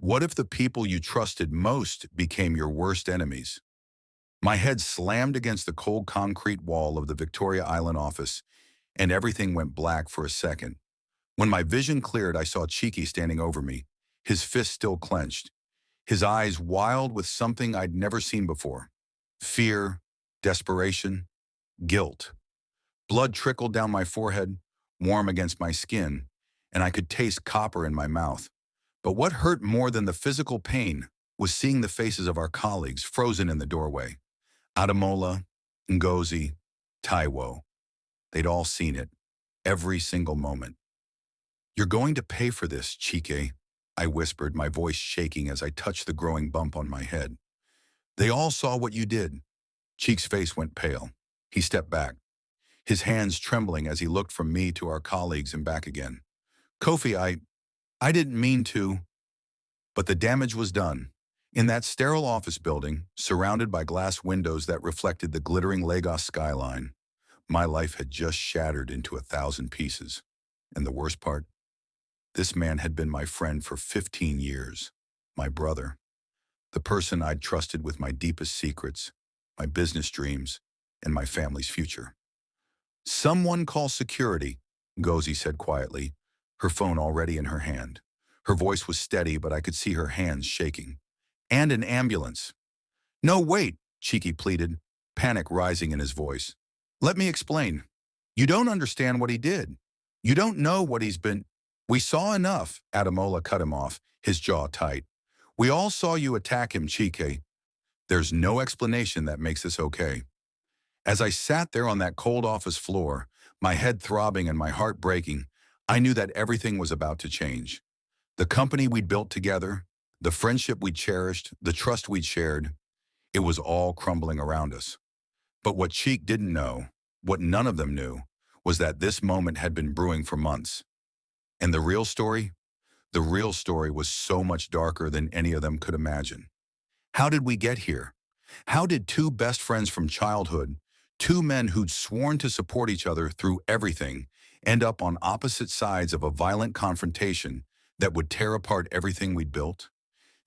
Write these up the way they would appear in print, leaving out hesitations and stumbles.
What if the people you trusted most became your worst enemies? My head slammed against the cold concrete wall of the Victoria Island office, and everything went black for a second. When my vision cleared, I saw Cheeky standing over me, his fist still clenched, his eyes wild with something I'd never seen before. Fear, desperation, guilt. Blood trickled down my forehead, warm against my skin, and I could taste copper in my mouth. But what hurt more than the physical pain was seeing the faces of our colleagues frozen in the doorway. Ademola, Ngozi, Taiwo. They'd all seen it, every single moment. "You're going to pay for this, Chike," I whispered, my voice shaking as I touched the growing bump on my head. "They all saw what you did." Cheek's face went pale. He stepped back, his hands trembling as he looked from me to our colleagues and back again. "Kofi, I didn't mean to." But the damage was done. In that sterile office building, surrounded by glass windows that reflected the glittering Lagos skyline, my life had just shattered into 1,000 pieces. And the worst part? This man had been my friend for 15 years, my brother, the person I'd trusted with my deepest secrets, my business dreams, and my family's future. "Someone call security," Ngozi said quietly, her phone already in her hand. Her voice was steady, but I could see her hands shaking. "And an ambulance." "No, wait," Cheeky pleaded, panic rising in his voice. "Let me explain. You don't understand what he did. You don't know what he's been—" "We saw enough," Ademola cut him off, his jaw tight. "We all saw you attack him, Chike. There's no explanation that makes this okay." As I sat there on that cold office floor, my head throbbing and my heart breaking, I knew that everything was about to change. The company we'd built together, the friendship we'd cherished, the trust we'd shared, it was all crumbling around us. But what Cheek didn't know, what none of them knew, was that this moment had been brewing for months. And the real story? The real story was so much darker than any of them could imagine. How did we get here? How did two best friends from childhood, two men who'd sworn to support each other through everything, end up on opposite sides of a violent confrontation that would tear apart everything we'd built?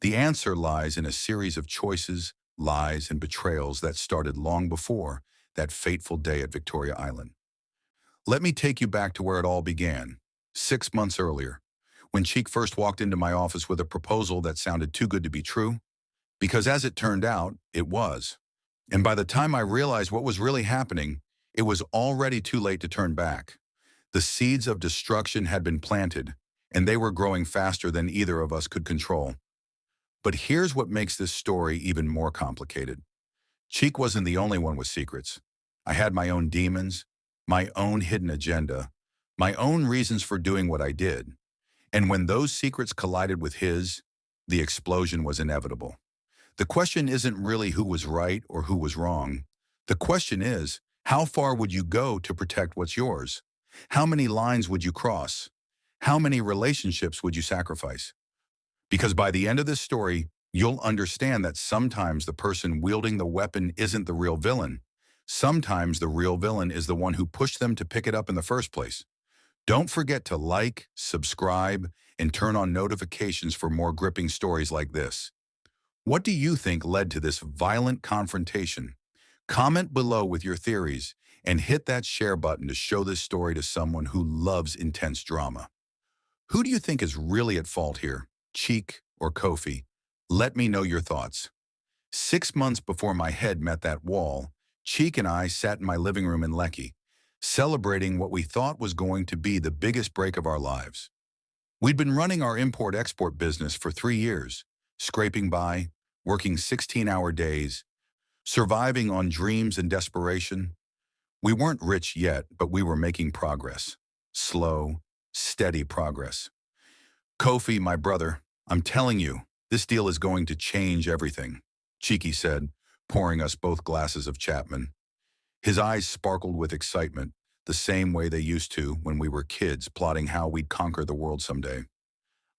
The answer lies in a series of choices, lies, and betrayals that started long before that fateful day at Victoria Island. Let me take you back to where it all began, 6 months earlier, when Cheek first walked into my office with a proposal that sounded too good to be true. Because as it turned out, it was. And by the time I realized what was really happening, it was already too late to turn back. The seeds of destruction had been planted, and they were growing faster than either of us could control. But here's what makes this story even more complicated. Cheek wasn't the only one with secrets. I had my own demons, my own hidden agenda, my own reasons for doing what I did. And when those secrets collided with his, the explosion was inevitable. The question isn't really who was right or who was wrong. The question is, how far would you go to protect what's yours? How many lines would you cross? How many relationships would you sacrifice? Because by the end of this story, you'll understand that sometimes the person wielding the weapon isn't the real villain. Sometimes the real villain is the one who pushed them to pick it up in the first place. Don't forget to like, subscribe, and turn on notifications for more gripping stories like this. What do you think led to this violent confrontation? Comment below with your theories and hit that share button to show this story to someone who loves intense drama. Who do you think is really at fault here, Cheek or Kofi? Let me know your thoughts. 6 months before my head met that wall, Cheek and I sat in my living room in Lekki, celebrating what we thought was going to be the biggest break of our lives. We'd been running our import-export business for 3 years, scraping by, working 16-hour days, surviving on dreams and desperation. We weren't rich yet, but we were making progress. Slow, steady progress. "Kofi, my brother, I'm telling you, this deal is going to change everything," Cheeky said, pouring us both glasses of Chapman. His eyes sparkled with excitement, the same way they used to when we were kids plotting how we'd conquer the world someday.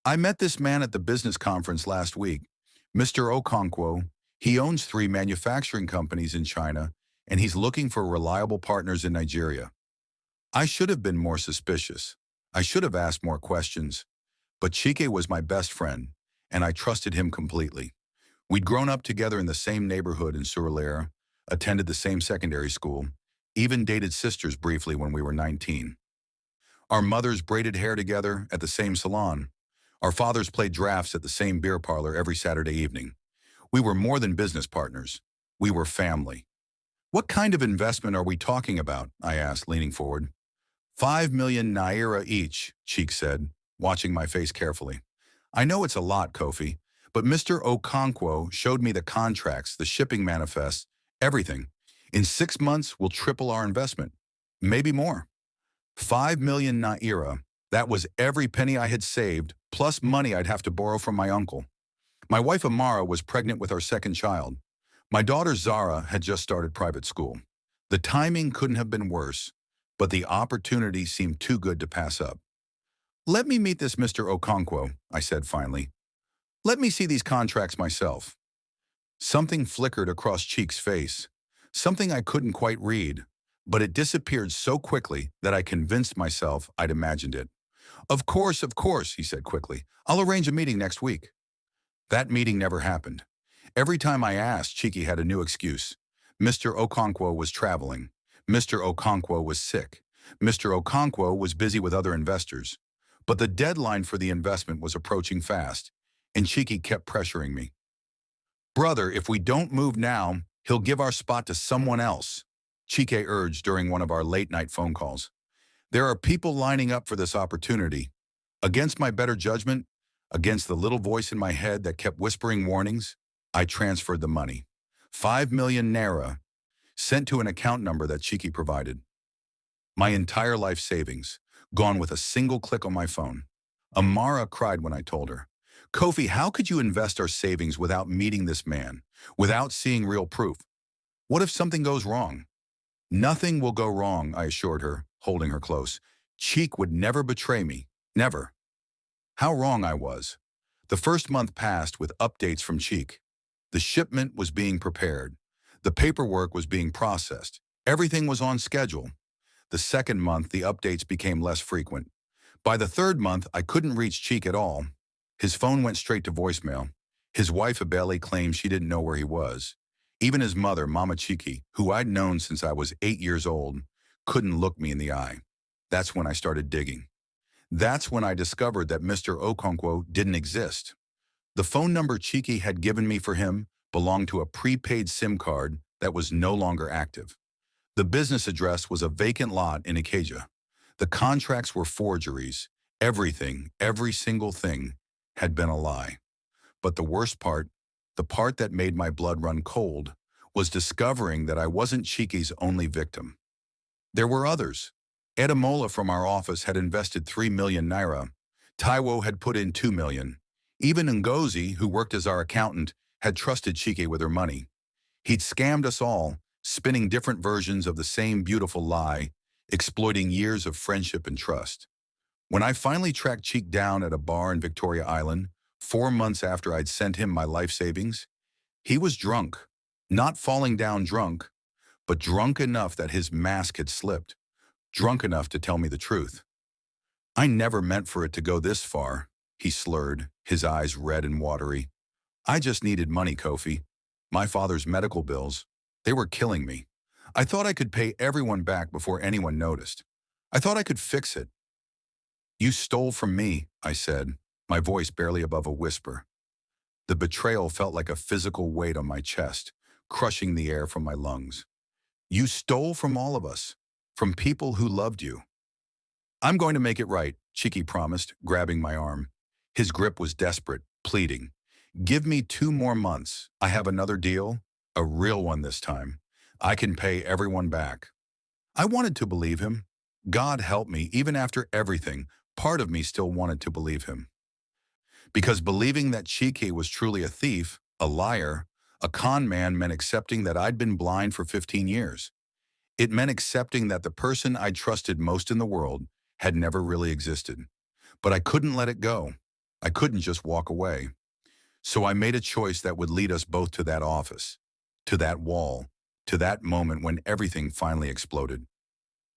"I met this man at the business conference last week, Mr. Okonkwo. He owns 3 manufacturing companies in China, and he's looking for reliable partners in Nigeria." I should have been more suspicious. I should have asked more questions. But Chike was my best friend, and I trusted him completely. We'd grown up together in the same neighborhood in Surulere, attended the same secondary school, even dated sisters briefly when we were 19. Our mothers braided hair together at the same salon. Our fathers played drafts at the same beer parlor every Saturday evening. We were more than business partners. We were family. "What kind of investment are we talking about?" I asked, leaning forward. 5 million naira each, Cheek said, watching my face carefully. "I know it's a lot, Kofi, but Mr. Okonkwo showed me the contracts, the shipping manifests, everything. In 6 months, we'll triple our investment. Maybe more." 5 million naira. That was every penny I had saved, plus money I'd have to borrow from my uncle. My wife Amara was pregnant with our second child. My daughter Zara had just started private school. The timing couldn't have been worse, but the opportunity seemed too good to pass up. "Let me meet this Mr. Okonkwo," I said finally. "Let me see these contracts myself." Something flickered across Cheek's face, something I couldn't quite read, but it disappeared so quickly that I convinced myself I'd imagined it. Of course," he said quickly. "I'll arrange a meeting next week." That meeting never happened. Every time I asked, Cheeky had a new excuse. Mr. Okonkwo was traveling. Mr. Okonkwo was sick. Mr. Okonkwo was busy with other investors. But the deadline for the investment was approaching fast, and Cheeky kept pressuring me. "Brother, if we don't move now, he'll give our spot to someone else," Chike urged during one of our late-night phone calls. "There are people lining up for this opportunity." Against my better judgment, against the little voice in my head that kept whispering warnings, I transferred the money. 5 million naira, sent to an account number that Chiki provided. My entire life savings, gone with a single click on my phone. Amara cried when I told her. "Kofi, how could you invest our savings without meeting this man, without seeing real proof? What if something goes wrong?" "Nothing will go wrong," I assured her, holding her close. "Cheek would never betray me, never." How wrong I was. The first month passed with updates from Cheek. The shipment was being prepared. The paperwork was being processed. Everything was on schedule. The second month, the updates became less frequent. By the third month, I couldn't reach Cheek at all. His phone went straight to voicemail. His wife, Abeli, claimed she didn't know where he was. Even his mother, Mama Chiki, who I'd known since I was 8 years old, couldn't look me in the eye. That's when I started digging. That's when I discovered that Mr. Okonkwo didn't exist. The phone number Chiki had given me for him belonged to a prepaid SIM card that was no longer active. The business address was a vacant lot in Ikeja. The contracts were forgeries. Everything, every single thing, had been a lie. But the worst part, the part that made my blood run cold, was discovering that I wasn't Chiki's only victim. There were others. Edamola from our office had invested 3 million naira. Taiwo had put in 2 million. Even Ngozi, who worked as our accountant, had trusted Chike with her money. He'd scammed us all, spinning different versions of the same beautiful lie, exploiting years of friendship and trust. When I finally tracked Cheek down at a bar in Victoria Island, 4 months after I'd sent him my life savings, he was drunk. Not falling down drunk, but drunk enough that his mask had slipped. Drunk enough to tell me the truth. "I never meant for it to go this far," he slurred, his eyes red and watery. "I just needed money, Kofi. My father's medical bills. They were killing me. I thought I could pay everyone back before anyone noticed. I thought I could fix it." "You stole from me," I said, my voice barely above a whisper. The betrayal felt like a physical weight on my chest, crushing the air from my lungs. "You stole from all of us, from people who loved you." "I'm going to make it right," Chiki promised, grabbing my arm. His grip was desperate, pleading. "Give me 2 more months. I have another deal, a real one this time. I can pay everyone back." I wanted to believe him. God help me, even after everything, part of me still wanted to believe him. Because believing that Chiki was truly a thief, a liar, a con man meant accepting that I'd been blind for 15 years. It meant accepting that the person I trusted most in the world had never really existed. But I couldn't let it go. I couldn't just walk away. So I made a choice that would lead us both to that office, to that wall, to that moment when everything finally exploded.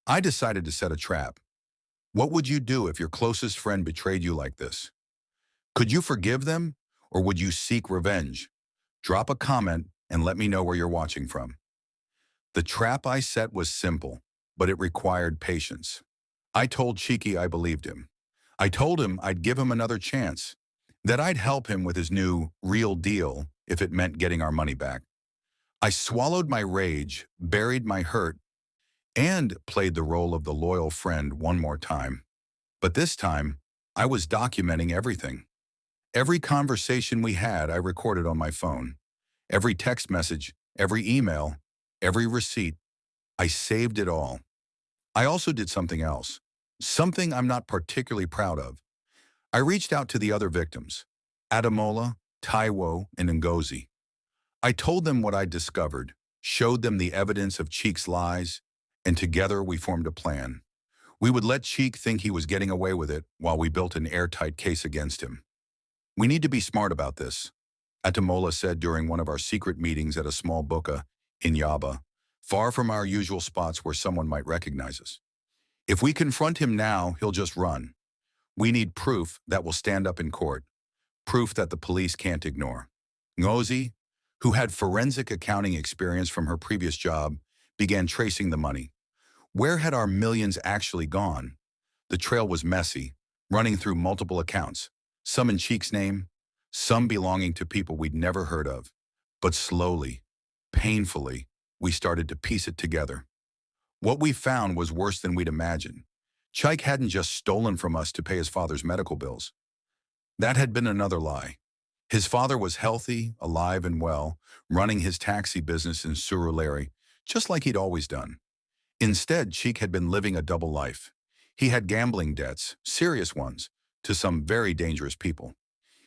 I decided to set a trap. What would you do if your closest friend betrayed you like this? Could you forgive them? or would you seek revenge? Drop a comment and let me know where you're watching from. The trap I set was simple, but it required patience. I told Cheeky I believed him. I told him I'd give him another chance, that I'd help him with his new real deal if it meant getting our money back. I swallowed my rage, buried my hurt, and played the role of the loyal friend one more time. But this time, I was documenting everything. Every conversation we had, I recorded on my phone. Every text message, every email, every receipt, I saved it all. I also did something else, something I'm not particularly proud of. I reached out to the other victims, Ademola, Taiwo, and Ngozi. I told them what I'd discovered, showed them the evidence of Cheek's lies, and together we formed a plan. We would let Cheek think he was getting away with it while we built an airtight case against him. We need to be smart about this, Ademola said during one of our secret meetings at a small buka in Yaba, far from our usual spots where someone might recognize us. If we confront him now, he'll just run. We need proof that will stand up in court, proof that the police can't ignore. Ngozi, who had forensic accounting experience from her previous job, began tracing the money. Where had our millions actually gone? The trail was messy, running through multiple accounts, some in Cheek's name, some belonging to people we'd never heard of. But slowly, painfully, we started to piece it together. What we found was worse than we'd imagined. Cheek hadn't just stolen from us to pay his father's medical bills. That had been another lie. His father was healthy, alive, and well, running his taxi business in Surulere, just like he'd always done. Instead, Cheek had been living a double life. He had gambling debts, serious ones, to some very dangerous people.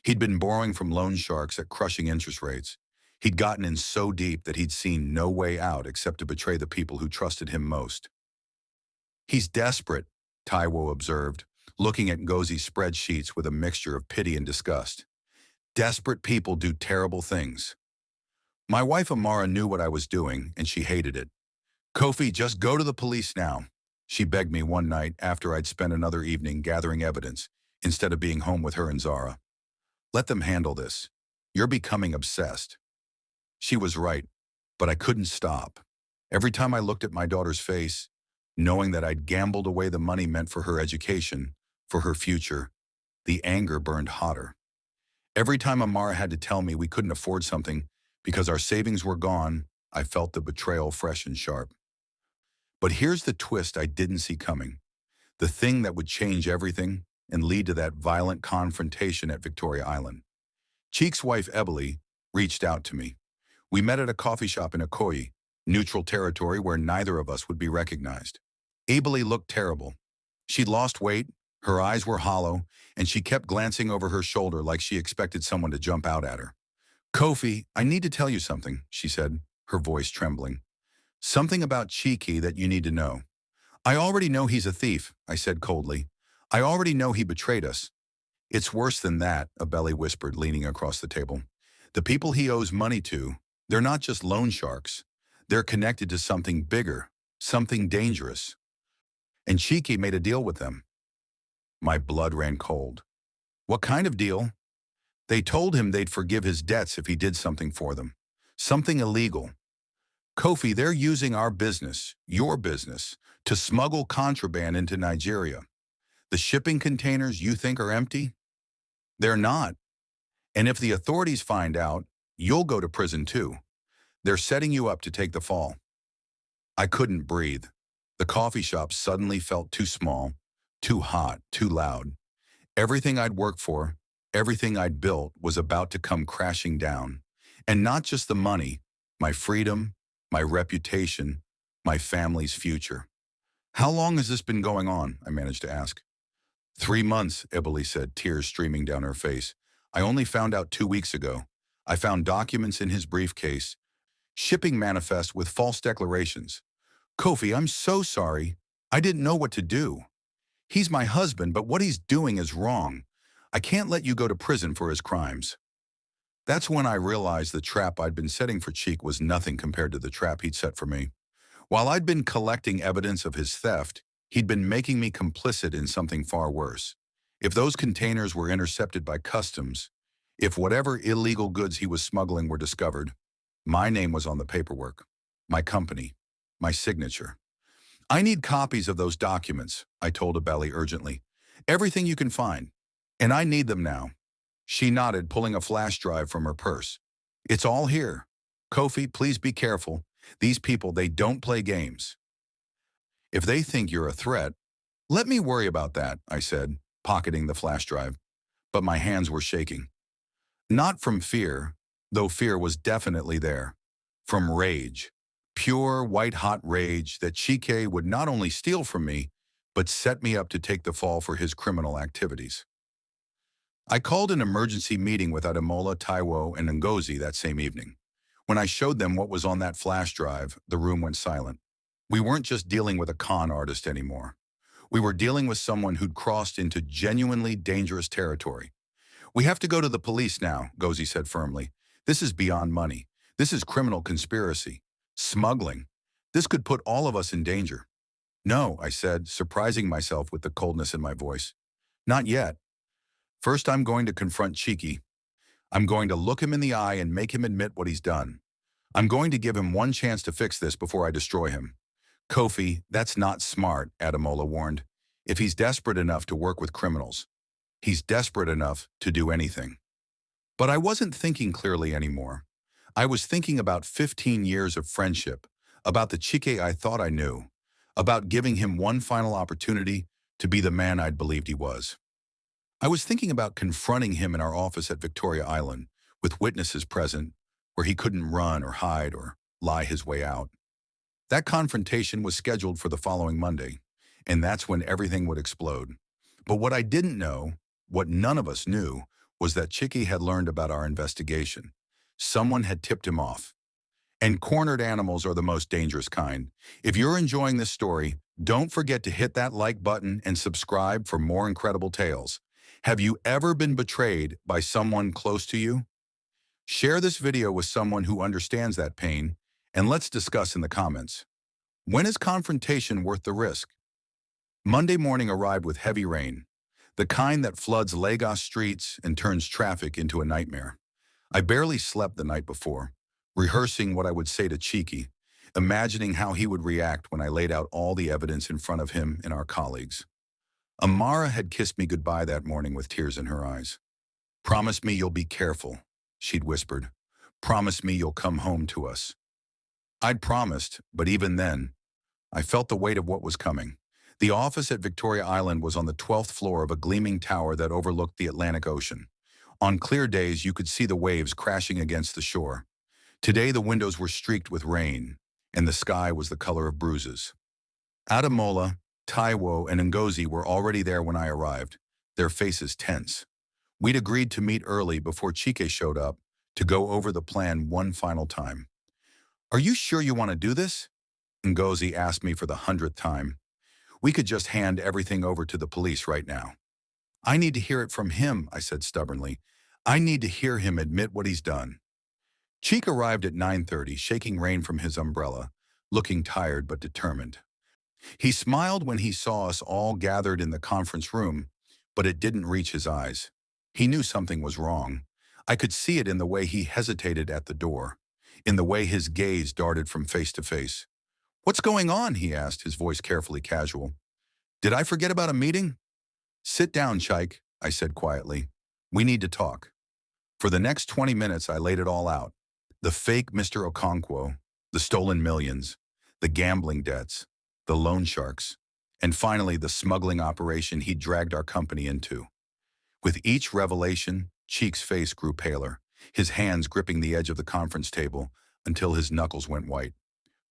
He'd been borrowing from loan sharks at crushing interest rates. He'd gotten in so deep that he'd seen no way out except to betray the people who trusted him most. He's desperate, Taiwo observed, looking at Ngozi's spreadsheets with a mixture of pity and disgust. Desperate people do terrible things. My wife Amara knew what I was doing, and she hated it. Kofi, just go to the police now, she begged me one night after I'd spent another evening gathering evidence, instead of being home with her and Zara. Let them handle this. You're becoming obsessed. She was right, but I couldn't stop. Every time I looked at my daughter's face, knowing that I'd gambled away the money meant for her education, for her future, the anger burned hotter. Every time Amara had to tell me we couldn't afford something because our savings were gone, I felt the betrayal fresh and sharp. But here's the twist I didn't see coming. The thing that would change everything and lead to that violent confrontation at Victoria Island. Cheek's wife, Ebeli, reached out to me. We met at a coffee shop in Ikoyi, neutral territory where neither of us would be recognized. Ebeli looked terrible. She'd lost weight, her eyes were hollow, and she kept glancing over her shoulder like she expected someone to jump out at her. Kofi, I need to tell you something, she said, her voice trembling. Something about Cheeky that you need to know. I already know he's a thief, I said coldly. I already know he betrayed us. It's worse than that, Ebeli whispered, leaning across the table. The people he owes money to, they're not just loan sharks. They're connected to something bigger, something dangerous. And Cheeky made a deal with them. My blood ran cold. What kind of deal? They told him they'd forgive his debts if he did something for them. Something illegal. Kofi, they're using our business, your business, to smuggle contraband into Nigeria. The shipping containers you think are empty? They're not. And if the authorities find out, you'll go to prison too. They're setting you up to take the fall. I couldn't breathe. The coffee shop suddenly felt too small, too hot, too loud. Everything I'd worked for, everything I'd built was about to come crashing down. And not just the money, my freedom, my reputation, my family's future. How long has this been going on? I managed to ask. 3 months, Ebeli said, tears streaming down her face. I only found out 2 weeks ago. I found documents in his briefcase, shipping manifest with false declarations. Kofi, I'm so sorry. I didn't know what to do. He's my husband, but what he's doing is wrong. I can't let you go to prison for his crimes. That's when I realized the trap I'd been setting for Cheek was nothing compared to the trap he'd set for me. While I'd been collecting evidence of his theft, he'd been making me complicit in something far worse. If those containers were intercepted by customs, If whatever illegal goods he was smuggling were discovered, my name was on the paperwork, my company, my signature. I need copies of those documents, I told Abeli urgently. Everything you can find. And I need them now. She nodded, pulling a flash drive from her purse. It's all here. Kofi, please be careful. These people, they don't play games. If they think you're a threat, let me worry about that, I said, pocketing the flash drive. But my hands were shaking. Not from fear, though fear was definitely there. From rage. Pure, white-hot rage that Chike would not only steal from me, but set me up to take the fall for his criminal activities. I called an emergency meeting with Ademola, Taiwo, and Ngozi that same evening. When I showed them what was on that flash drive, the room went silent. We weren't just dealing with a con artist anymore. We were dealing with someone who'd crossed into genuinely dangerous territory. We have to go to the police now, Ngozi said firmly. This is beyond money. This is criminal conspiracy. Smuggling. This could put all of us in danger. No, I said, surprising myself with the coldness in my voice. Not yet. First, I'm going to confront Chiki. I'm going to look him in the eye and make him admit what he's done. I'm going to give him one chance to fix this before I destroy him. Kofi, that's not smart, Ademola warned. If he's desperate enough to work with criminals, he's desperate enough to do anything. But I wasn't thinking clearly anymore. I was thinking about 15 years of friendship, about the Chike I thought I knew, about giving him one final opportunity to be the man I'd believed he was. I was thinking about confronting him in our office at Victoria Island, with witnesses present, where he couldn't run or hide or lie his way out. That confrontation was scheduled for the following Monday, and that's when everything would explode. But what I didn't know, what none of us knew, was that Chiki had learned about our investigation. Someone had tipped him off. And cornered animals are the most dangerous kind. If you're enjoying this story, don't forget to hit that like button and subscribe for more incredible tales. Have you ever been betrayed by someone close to you? Share this video with someone who understands that pain, and let's discuss in the comments. When is confrontation worth the risk? Monday morning arrived with heavy rain, the kind that floods Lagos streets and turns traffic into a nightmare. I barely slept the night before, rehearsing what I would say to Chiki, imagining how he would react when I laid out all the evidence in front of him and our colleagues. Amara had kissed me goodbye that morning with tears in her eyes. "Promise me you'll be careful," she'd whispered. "Promise me you'll come home to us." I'd promised, but even then, I felt the weight of what was coming. The office at Victoria Island was on the 12th floor of a gleaming tower that overlooked the Atlantic Ocean. On clear days, you could see the waves crashing against the shore. Today, the windows were streaked with rain, and the sky was the color of bruises. Ademola, Taiwo, and Ngozi were already there when I arrived, their faces tense. We'd agreed to meet early before Chike showed up to go over the plan one final time. "Are you sure you want to do this?" Ngozi asked me for the 100th time. "We could just hand everything over to the police right now." "I need to hear it from him," I said stubbornly. "I need to hear him admit what he's done." Cheek arrived at 9:30, shaking rain from his umbrella, looking tired but determined. He smiled when he saw us all gathered in the conference room, but it didn't reach his eyes. He knew something was wrong. I could see it in the way he hesitated at the door, in the way his gaze darted from face to face. "What's going on?" he asked, his voice carefully casual. "Did I forget about a meeting?" "Sit down, Chike," I said quietly. "We need to talk." For the next 20 minutes, I laid it all out. The fake Mr. Okonkwo, the stolen millions, the gambling debts, the loan sharks, and finally the smuggling operation he'd dragged our company into. With each revelation, Cheek's face grew paler, his hands gripping the edge of the conference table until his knuckles went white.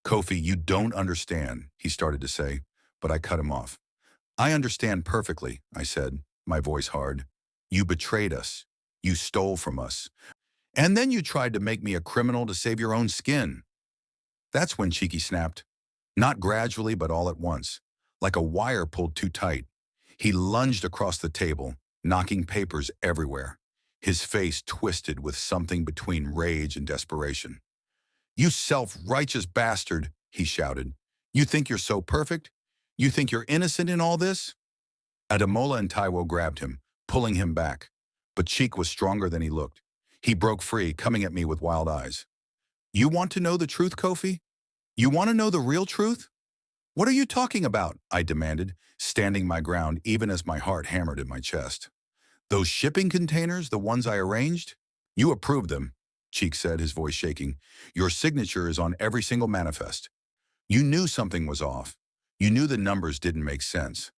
"Kofi, you don't understand," he started to say, but I cut him off. "I understand perfectly," I said, my voice hard. "You betrayed us. You stole from us. And then you tried to make me a criminal to save your own skin." That's when Cheeky snapped. Not gradually, but all at once, like a wire pulled too tight. He lunged across the table, knocking papers everywhere, his face twisted with something between rage and desperation. "You self-righteous bastard," he shouted. "You think you're so perfect? You think you're innocent in all this?" Ademola and Taiwo grabbed him, pulling him back. But Cheek was stronger than he looked. He broke free, coming at me with wild eyes. You want to know the truth, Kofi? You want to know the real truth? What are you talking about? I demanded, standing my ground even as my heart hammered in my chest. Those shipping containers, the ones I arranged? You approved them, Cheek said, his voice shaking. Your signature is on every single manifest. You knew something was off. You knew the numbers didn't make sense.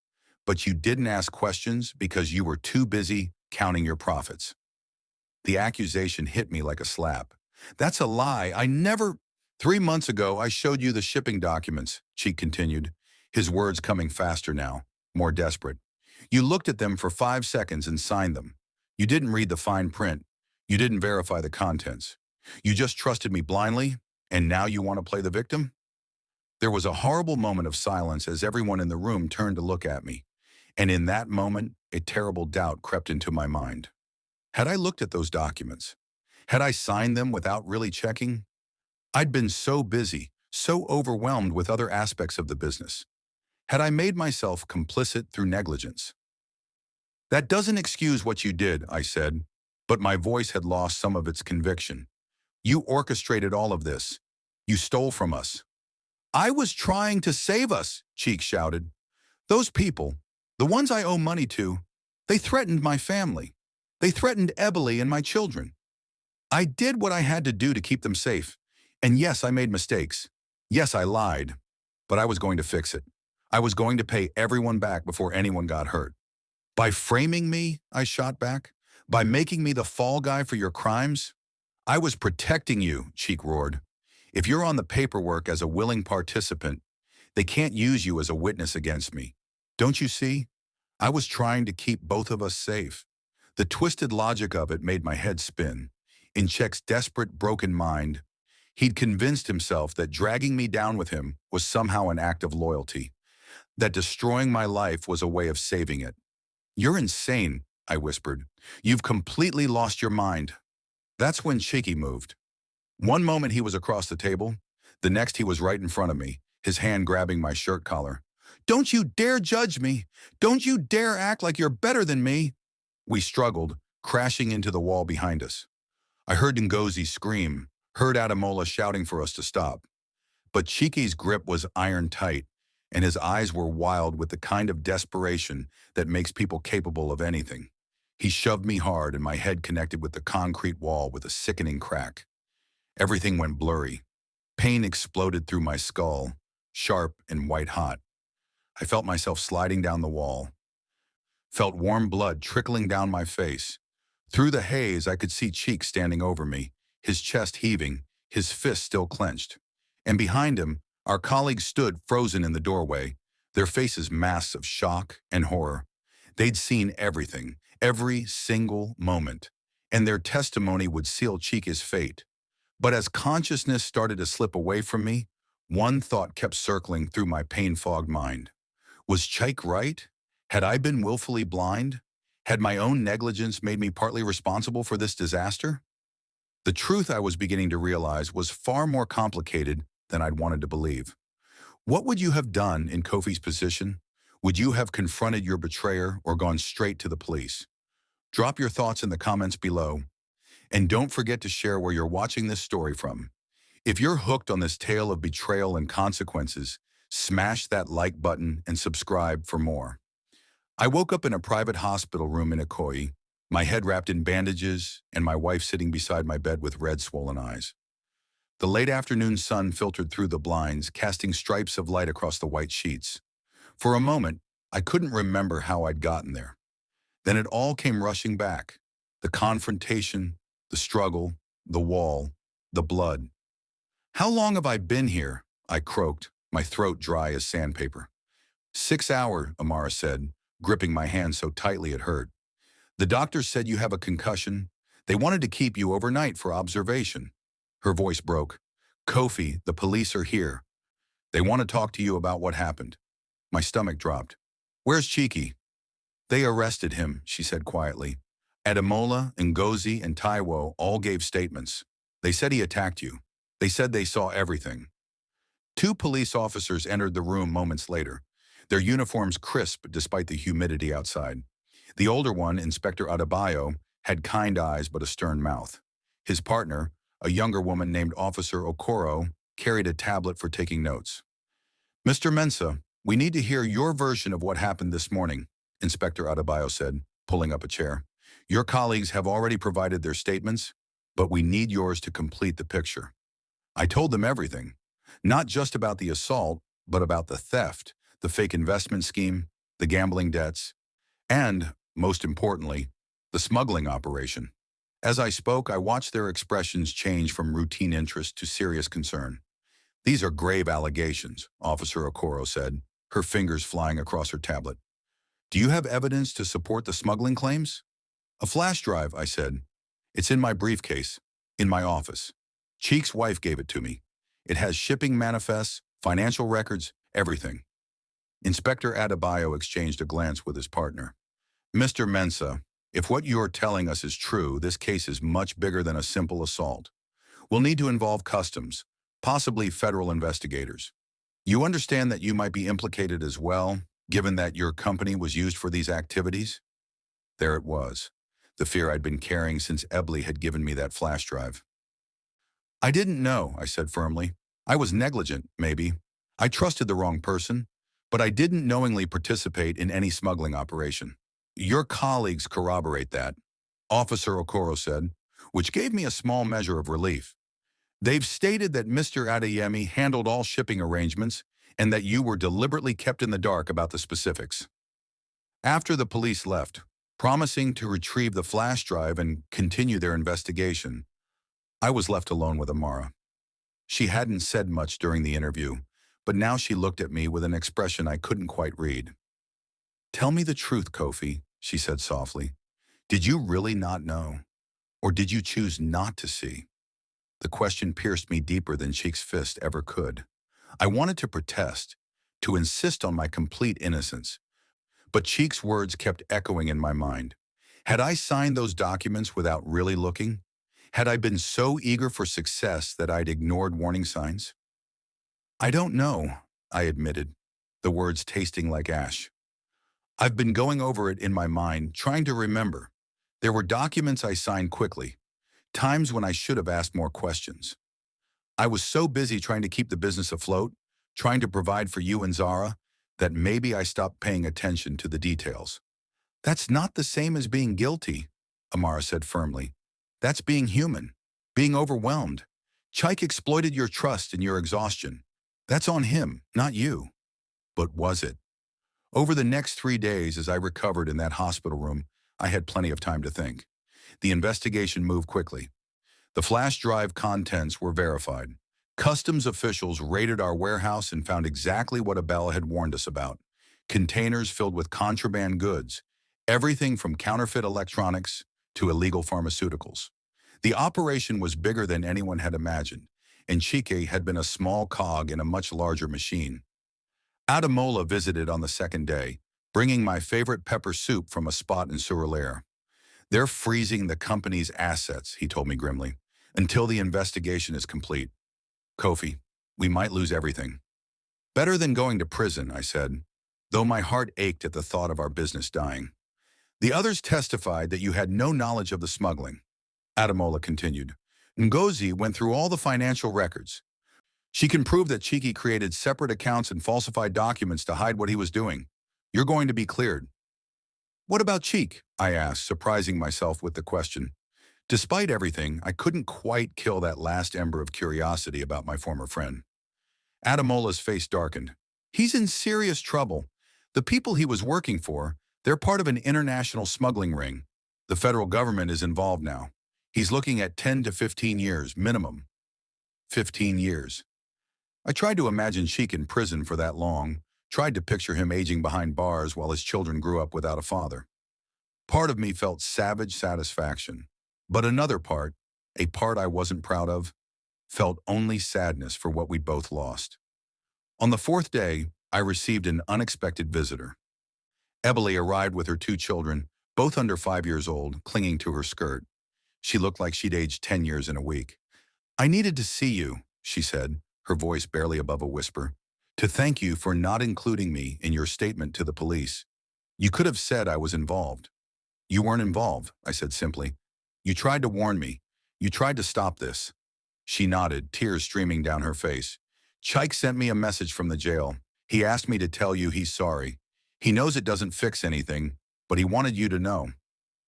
But you didn't ask questions because you were too busy counting your profits. The accusation hit me like a slap. That's a lie. I never... 3 months ago, I showed you the shipping documents, Cheek continued, his words coming faster now, more desperate. You looked at them for 5 seconds and signed them. You didn't read the fine print. You didn't verify the contents. You just trusted me blindly, and now you want to play the victim? There was a horrible moment of silence as everyone in the room turned to look at me. And in that moment, a terrible doubt crept into my mind. Had I looked at those documents? Had I signed them without really checking? I'd been so busy, so overwhelmed with other aspects of the business. Had I made myself complicit through negligence? That doesn't excuse what you did, I said, but my voice had lost some of its conviction. You orchestrated all of this. You stole from us. I was trying to save us, Cheek shouted. Those people, the ones I owe money to, they threatened my family. They threatened Eboli and my children. I did what I had to do to keep them safe. And yes, I made mistakes. Yes, I lied. But I was going to fix it. I was going to pay everyone back before anyone got hurt. By framing me, I shot back. By making me the fall guy for your crimes. I was protecting you, Cheek roared. If you're on the paperwork as a willing participant, they can't use you as a witness against me. Don't you see? I was trying to keep both of us safe. The twisted logic of it made my head spin. In Check's desperate, broken mind, he'd convinced himself that dragging me down with him was somehow an act of loyalty, that destroying my life was a way of saving it. You're insane, I whispered. You've completely lost your mind. That's when Cheeky moved. One moment he was across the table, the next he was right in front of me, his hand grabbing my shirt collar. Don't you dare judge me! Don't you dare act like you're better than me! We struggled, crashing into the wall behind us. I heard Ngozi scream, heard Ademola shouting for us to stop. But Cheeky's grip was iron tight, and his eyes were wild with the kind of desperation that makes people capable of anything. He shoved me hard and my head connected with the concrete wall with a sickening crack. Everything went blurry. Pain exploded through my skull, sharp and white-hot. I felt myself sliding down the wall. Felt warm blood trickling down my face. Through the haze, I could see Cheek standing over me, his chest heaving, his fist still clenched. And behind him, our colleagues stood frozen in the doorway, their faces masks of shock and horror. They'd seen everything, every single moment, and their testimony would seal Cheek's fate. But as consciousness started to slip away from me, one thought kept circling through my pain-fogged mind. Was Cheek right? Had I been willfully blind? Had my own negligence made me partly responsible for this disaster? The truth I was beginning to realize was far more complicated than I'd wanted to believe. What would you have done in Kofi's position? Would you have confronted your betrayer or gone straight to the police? Drop your thoughts in the comments below. And don't forget to share where you're watching this story from. If you're hooked on this tale of betrayal and consequences, smash that like button and subscribe for more. I woke up in a private hospital room in Ikoyi, my head wrapped in bandages and my wife sitting beside my bed with red, swollen eyes. The late afternoon sun filtered through the blinds, casting stripes of light across the white sheets. For a moment, I couldn't remember how I'd gotten there. Then it all came rushing back. The confrontation, the struggle, the wall, the blood. How long have I been here? I croaked, my throat dry as sandpaper. 6 hours, Amara said, gripping my hand so tightly it hurt. The doctors said you have a concussion. They wanted to keep you overnight for observation. Her voice broke. Kofi, the police are here. They want to talk to you about what happened. My stomach dropped. Where's Cheeky? They arrested him, she said quietly. Ademola, Ngozi, and Taiwo all gave statements. They said he attacked you. They said they saw everything. 2 police officers entered the room moments later, their uniforms crisp despite the humidity outside. The older one, Inspector Adebayo, had kind eyes but a stern mouth. His partner, a younger woman named Officer Okoro, carried a tablet for taking notes. "Mr. Mensah, we need to hear your version of what happened this morning," Inspector Adebayo said, pulling up a chair. "Your colleagues have already provided their statements, but we need yours to complete the picture." I told them everything, not just about the assault, but about the theft, the fake investment scheme, the gambling debts, and, most importantly, the smuggling operation. As I spoke, I watched their expressions change from routine interest to serious concern. "These are grave allegations," Officer Okoro said, her fingers flying across her tablet. "Do you have evidence to support the smuggling claims?" "A flash drive," I said. "It's in my briefcase, in my office. Cheek's wife gave it to me. It has shipping manifests, financial records, everything." Inspector Adebayo exchanged a glance with his partner. "Mr. Mensah, if what you're telling us is true, this case is much bigger than a simple assault. We'll need to involve customs, possibly federal investigators. You understand that you might be implicated as well, given that your company was used for these activities?" There it was, the fear I'd been carrying since Ebley had given me that flash drive. "I didn't know," I said firmly. "I was negligent, maybe. I trusted the wrong person, but I didn't knowingly participate in any smuggling operation." "Your colleagues corroborate that," Officer Okoro said, which gave me a small measure of relief. "They've stated that Mr. Adeyemi handled all shipping arrangements and that you were deliberately kept in the dark about the specifics." After the police left, promising to retrieve the flash drive and continue their investigation, I was left alone with Amara. She hadn't said much during the interview, but now she looked at me with an expression I couldn't quite read. "Tell me the truth, Kofi," she said softly. "Did you really not know? Or did you choose not to see?" The question pierced me deeper than Cheek's fist ever could. I wanted to protest, to insist on my complete innocence, but Cheek's words kept echoing in my mind. Had I signed those documents without really looking? Had I been so eager for success that I'd ignored warning signs? "I don't know," I admitted, the words tasting like ash. "I've been going over it in my mind, trying to remember. There were documents I signed quickly, times when I should have asked more questions. I was so busy trying to keep the business afloat, trying to provide for you and Zara, that maybe I stopped paying attention to the details." "That's not the same as being guilty," Amara said firmly. "That's being human, being overwhelmed. Chike exploited your trust and your exhaustion. That's on him, not you." But was it? Over the next 3 days, as I recovered in that hospital room, I had plenty of time to think. The investigation moved quickly. The flash drive contents were verified. Customs officials raided our warehouse and found exactly what Abella had warned us about: containers filled with contraband goods, everything from counterfeit electronics to illegal pharmaceuticals. The operation was bigger than anyone had imagined, and Chike had been a small cog in a much larger machine. Ademola visited on the second day, bringing my favorite pepper soup from a spot in Surulere. "They're freezing the company's assets," he told me grimly, "until the investigation is complete. Kofi, we might lose everything." "Better than going to prison," I said, though my heart ached at the thought of our business dying. "The others testified that you had no knowledge of the smuggling," Ademola continued. "Ngozi went through all the financial records. She can prove that Chiki created separate accounts and falsified documents to hide what he was doing. You're going to be cleared." "What about Cheek?" I asked, surprising myself with the question. Despite everything, I couldn't quite kill that last ember of curiosity about my former friend. Ademola's face darkened. "He's in serious trouble. The people he was working for, they're part of an international smuggling ring. The federal government is involved now. He's looking at 10 to 15 years, minimum." 15 years. I tried to imagine Sheik in prison for that long, tried to picture him aging behind bars while his children grew up without a father. Part of me felt savage satisfaction, but another part, a part I wasn't proud of, felt only sadness for what we'd both lost. On the fourth day, I received an unexpected visitor. Ebele arrived with her 2 children, both under 5 years old, clinging to her skirt. She looked like she'd aged 10 years in a week. "I needed to see you," she said, her voice barely above a whisper, "to thank you for not including me in your statement to the police. You could have said I was involved." You weren't involved, I said simply. You tried to warn me. You tried to stop this. She nodded, tears streaming down her face. Chike sent me a message from the jail. He asked me to tell you he's sorry. He knows it doesn't fix anything, but he wanted you to know.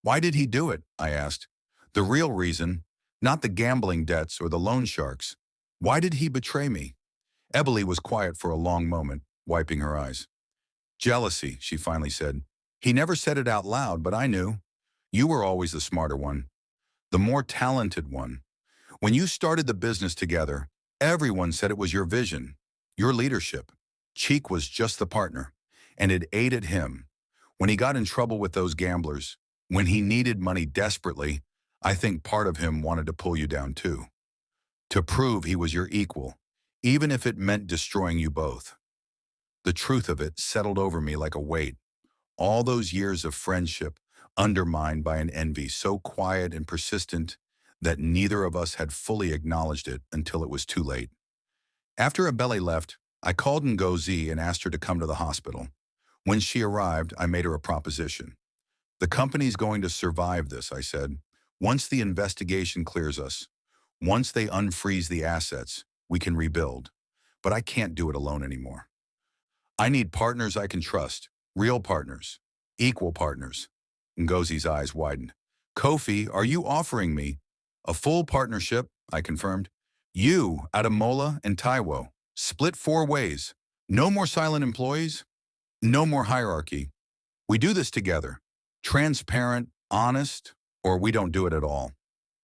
Why did he do it? I asked. The real reason, not the gambling debts or the loan sharks. Why did he betray me? Ebony was quiet for a long moment, wiping her eyes. Jealousy, she finally said. He never said it out loud, but I knew. You were always the smarter one, the more talented one. When you started the business together, everyone said it was your vision, your leadership. Cheek was just the partner, and it aided him. When he got in trouble with those gamblers, when he needed money desperately, I think part of him wanted to pull you down too, to prove he was your equal, even if it meant destroying you both. The truth of it settled over me like a weight. All those years of friendship undermined by an envy so quiet and persistent that neither of us had fully acknowledged it until it was too late. After Abele left, I called Ngozi and asked her to come to the hospital. When she arrived, I made her a proposition. The company's going to survive this, I said. Once the investigation clears us, once they unfreeze the assets, we can rebuild. But I can't do it alone anymore. I need partners I can trust, real partners, equal partners. Ngozi's eyes widened. Kofi, are you offering me a full partnership? I confirmed. You, Ademola, and Taiwo, split 4 ways. No more silent employees, no more hierarchy. We do this together. Transparent, honest, or we don't do it at all.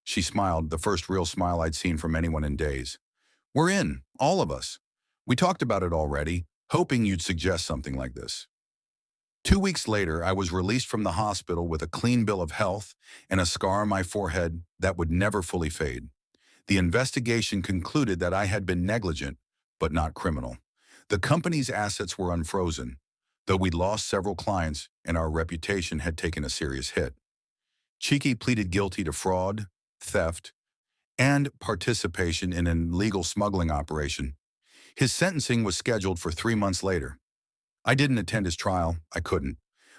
She smiled, the first real smile I'd seen from anyone in days. We're in, all of us. We talked about it already, hoping you'd suggest something like this. 2 weeks later, I was released from the hospital with a clean bill of health and a scar on my forehead that would never fully fade. The investigation concluded that I had been negligent, but not criminal. The company's assets were unfrozen, though we'd lost several clients and our reputation had taken a serious hit. Chiki pleaded guilty to fraud, theft, and participation in an illegal smuggling operation. His sentencing was scheduled for 3 months later. I didn't attend his trial, I couldn't,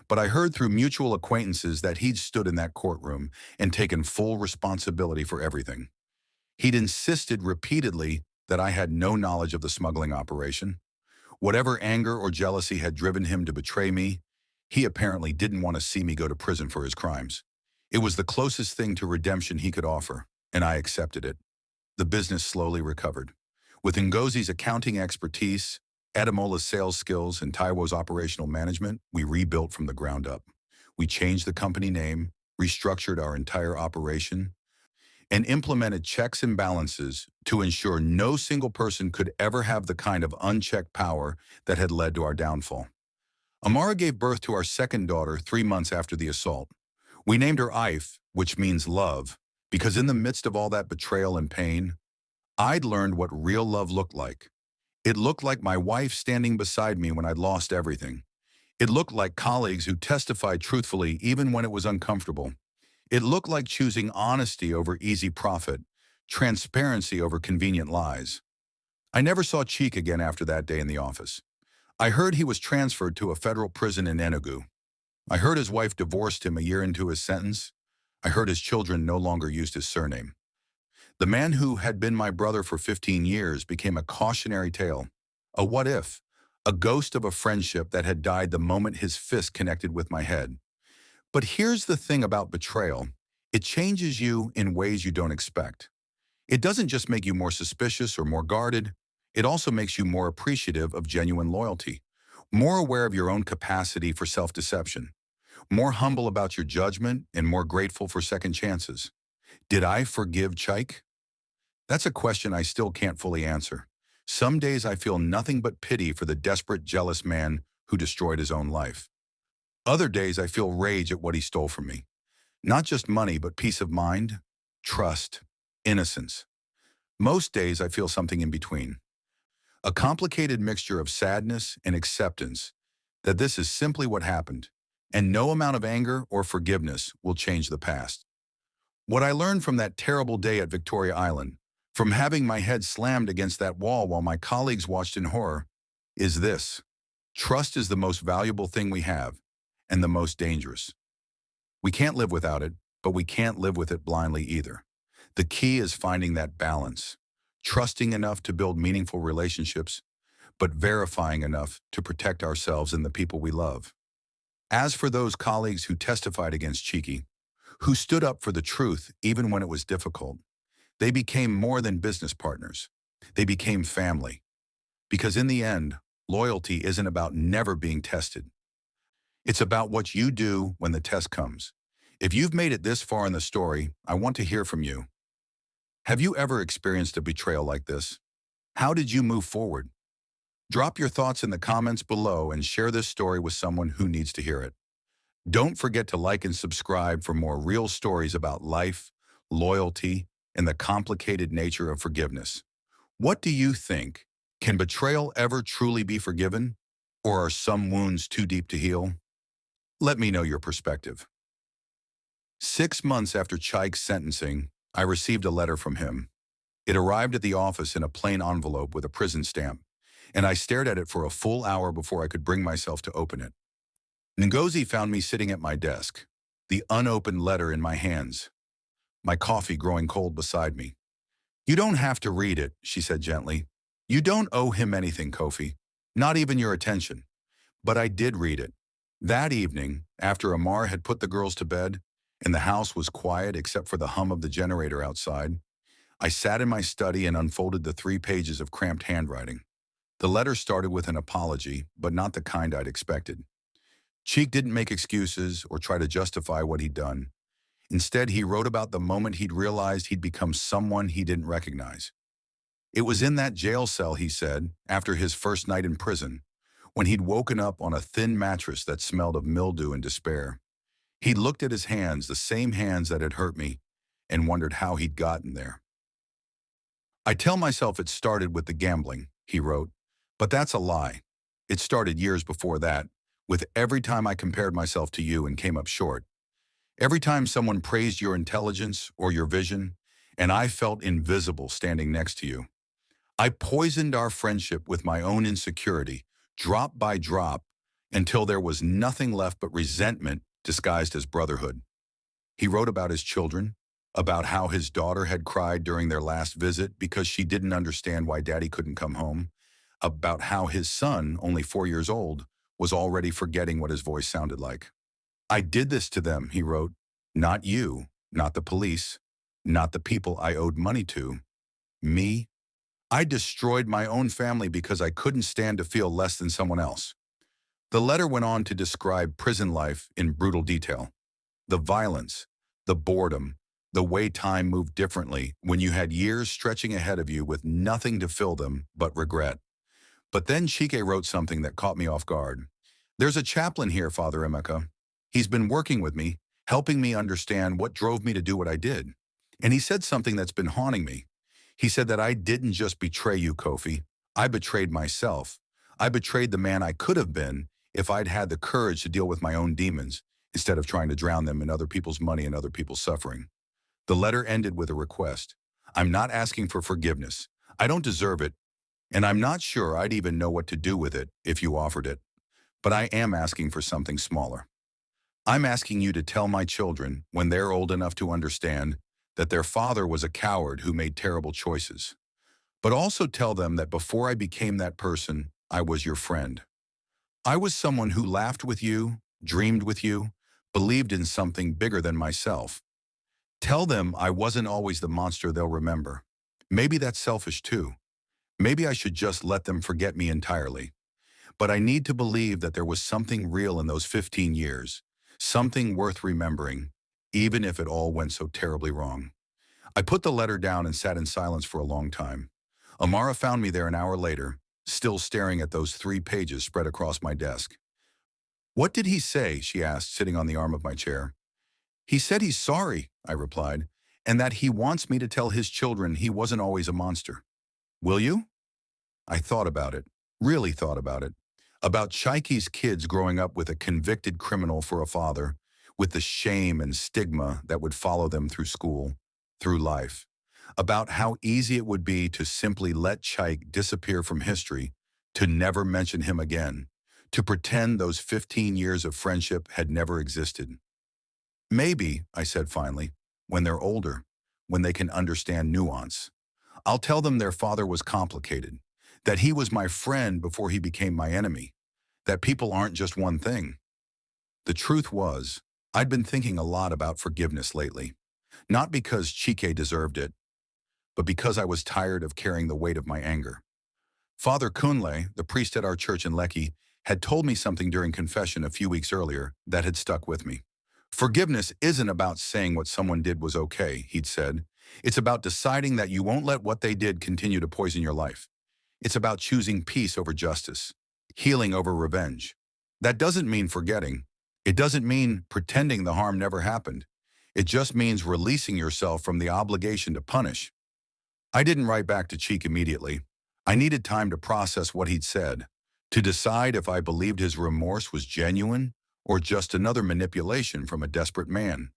but I heard through mutual acquaintances that he'd stood in that courtroom and taken full responsibility for everything. He'd insisted repeatedly that I had no knowledge of the smuggling operation. Whatever anger or jealousy had driven him to betray me, he apparently didn't want to see me go to prison for his crimes. It was the closest thing to redemption he could offer, and I accepted it. The business slowly recovered. With Ngozi's accounting expertise, Ademola's sales skills, and Taiwo's operational management, we rebuilt from the ground up. We changed the company name, restructured our entire operation, and implemented checks and balances to ensure no single person could ever have the kind of unchecked power that had led to our downfall. Amara gave birth to our second daughter 3 months after the assault. We named her Ife, which means love, because in the midst of all that betrayal and pain, I'd learned what real love looked like. It looked like my wife standing beside me when I'd lost everything. It looked like colleagues who testified truthfully even when it was uncomfortable. It looked like choosing honesty over easy profit, transparency over convenient lies. I never saw Cheek again after that day in the office. I heard he was transferred to a federal prison in Enugu. I heard his wife divorced him a year into his sentence. I heard his children no longer used his surname. The man who had been my brother for 15 years became a cautionary tale, a what if, a ghost of a friendship that had died the moment his fist connected with my head. But here's the thing about betrayal. It changes you in ways you don't expect. It doesn't just make you more suspicious or more guarded. It also makes you more appreciative of genuine loyalty, more aware of your own capacity for self-deception, more humble about your judgment, and more grateful for second chances. Did I forgive Chike? That's a question I still can't fully answer. Some days I feel nothing but pity for the desperate, jealous man who destroyed his own life. Other days I feel rage at what he stole from me. Not just money, but peace of mind, trust, innocence. Most days I feel something in between. A complicated mixture of sadness and acceptance that this is simply what happened, and no amount of anger or forgiveness will change the past. What I learned from that terrible day at Victoria Island, from having my head slammed against that wall while my colleagues watched in horror, is this: trust is the most valuable thing we have, and the most dangerous. We can't live without it, but we can't live with it blindly either. The key is finding that balance, trusting enough to build meaningful relationships, but verifying enough to protect ourselves and the people we love. As for those colleagues who testified against Cheeky, who stood up for the truth even when it was difficult, they became more than business partners. They became family. Because in the end, loyalty isn't about never being tested. It's about what you do when the test comes. If you've made it this far in the story, I want to hear from you. Have you ever experienced a betrayal like this? How did you move forward? Drop your thoughts in the comments below and share this story with someone who needs to hear it. Don't forget to like and subscribe for more real stories about life, loyalty, and the complicated nature of forgiveness. What do you think? Can betrayal ever truly be forgiven? Or are some wounds too deep to heal? Let me know your perspective. 6 months after Chaik's sentencing, I received a letter from him. It arrived at the office in a plain envelope with a prison stamp, and I stared at it for a full hour before I could bring myself to open it. Ngozi found me sitting at my desk, the unopened letter in my hands, my coffee growing cold beside me. "You don't have to read it," she said gently. "You don't owe him anything, Kofi, not even your attention." But I did read it. That evening, after Amar had put the girls to bed, and the house was quiet except for the hum of the generator outside, I sat in my study and unfolded the 3 pages of cramped handwriting. The letter started with an apology, but not the kind I'd expected. Cheek didn't make excuses or try to justify what he'd done. Instead, he wrote about the moment he'd realized he'd become someone he didn't recognize. It was in that jail cell, he said, after his first night in prison, when he'd woken up on a thin mattress that smelled of mildew and despair. He'd looked at his hands, the same hands that had hurt me, and wondered how he'd gotten there. "I tell myself it started with the gambling," he wrote, "but that's a lie. It started years before that, with every time I compared myself to you and came up short. Every time someone praised your intelligence or your vision, and I felt invisible standing next to you. I poisoned our friendship with my own insecurity, drop by drop, until there was nothing left but resentment disguised as brotherhood." He wrote about his children, about how his daughter had cried during their last visit because she didn't understand why daddy couldn't come home, about how his son, only 4 years old, was already forgetting what his voice sounded like. "I did this to them," he wrote. "Not you, not the police, not the people I owed money to. Me. I destroyed my own family because I couldn't stand to feel less than someone else." The letter went on to describe prison life in brutal detail. The violence, the boredom, the way time moved differently when you had years stretching ahead of you with nothing to fill them but regret. But then Chike wrote something that caught me off guard. "There's a chaplain here, Father Emeka. He's been working with me, helping me understand what drove me to do what I did. And he said something that's been haunting me. He said that I didn't just betray you, Kofi. I betrayed myself. I betrayed the man I could have been if I'd had the courage to deal with my own demons, instead of trying to drown them in other people's money and other people's suffering." The letter ended with a request. "I'm not asking for forgiveness. I don't deserve it, and I'm not sure I'd even know what to do with it if you offered it. But I am asking for something smaller. I'm asking you to tell my children, when they're old enough to understand, that their father was a coward who made terrible choices. But also tell them that before I became that person, I was your friend. I was someone who laughed with you, dreamed with you, believed in something bigger than myself. Tell them I wasn't always the monster they'll remember. Maybe that's selfish too. Maybe I should just let them forget me entirely. But I need to believe that there was something real in those 15 years, something worth remembering, even if it all went so terribly wrong." I put the letter down and sat in silence for a long time. Amara found me there an hour later, still staring at those 3 pages spread across my desk. "What did he say?" she asked, sitting on the arm of my chair. "He said he's sorry," I replied, "and that he wants me to tell his children he wasn't always a monster. Will you?" I thought about it, really thought about it. About Chike's kids growing up with a convicted criminal for a father, with the shame and stigma that would follow them through school, through life. About how easy it would be to simply let Chike disappear from history, to never mention him again, to pretend those 15 years of friendship had never existed. Maybe, I said finally, when they're older, when they can understand nuance. I'll tell them their father was complicated, that he was my friend before he became my enemy, that people aren't just one thing. The truth was, I'd been thinking a lot about forgiveness lately, not because Chike deserved it, but because I was tired of carrying the weight of my anger. Father Kunle, the priest at our church in Lekki, had told me something during confession a few weeks earlier that had stuck with me. Forgiveness isn't about saying what someone did was okay, he'd said. It's about deciding that you won't let what they did continue to poison your life. It's about choosing peace over justice, healing over revenge. That doesn't mean forgetting. It doesn't mean pretending the harm never happened. It just means releasing yourself from the obligation to punish. I didn't write back to Cheek immediately. I needed time to process what he'd said, to decide if I believed his remorse was genuine or just another manipulation from a desperate man.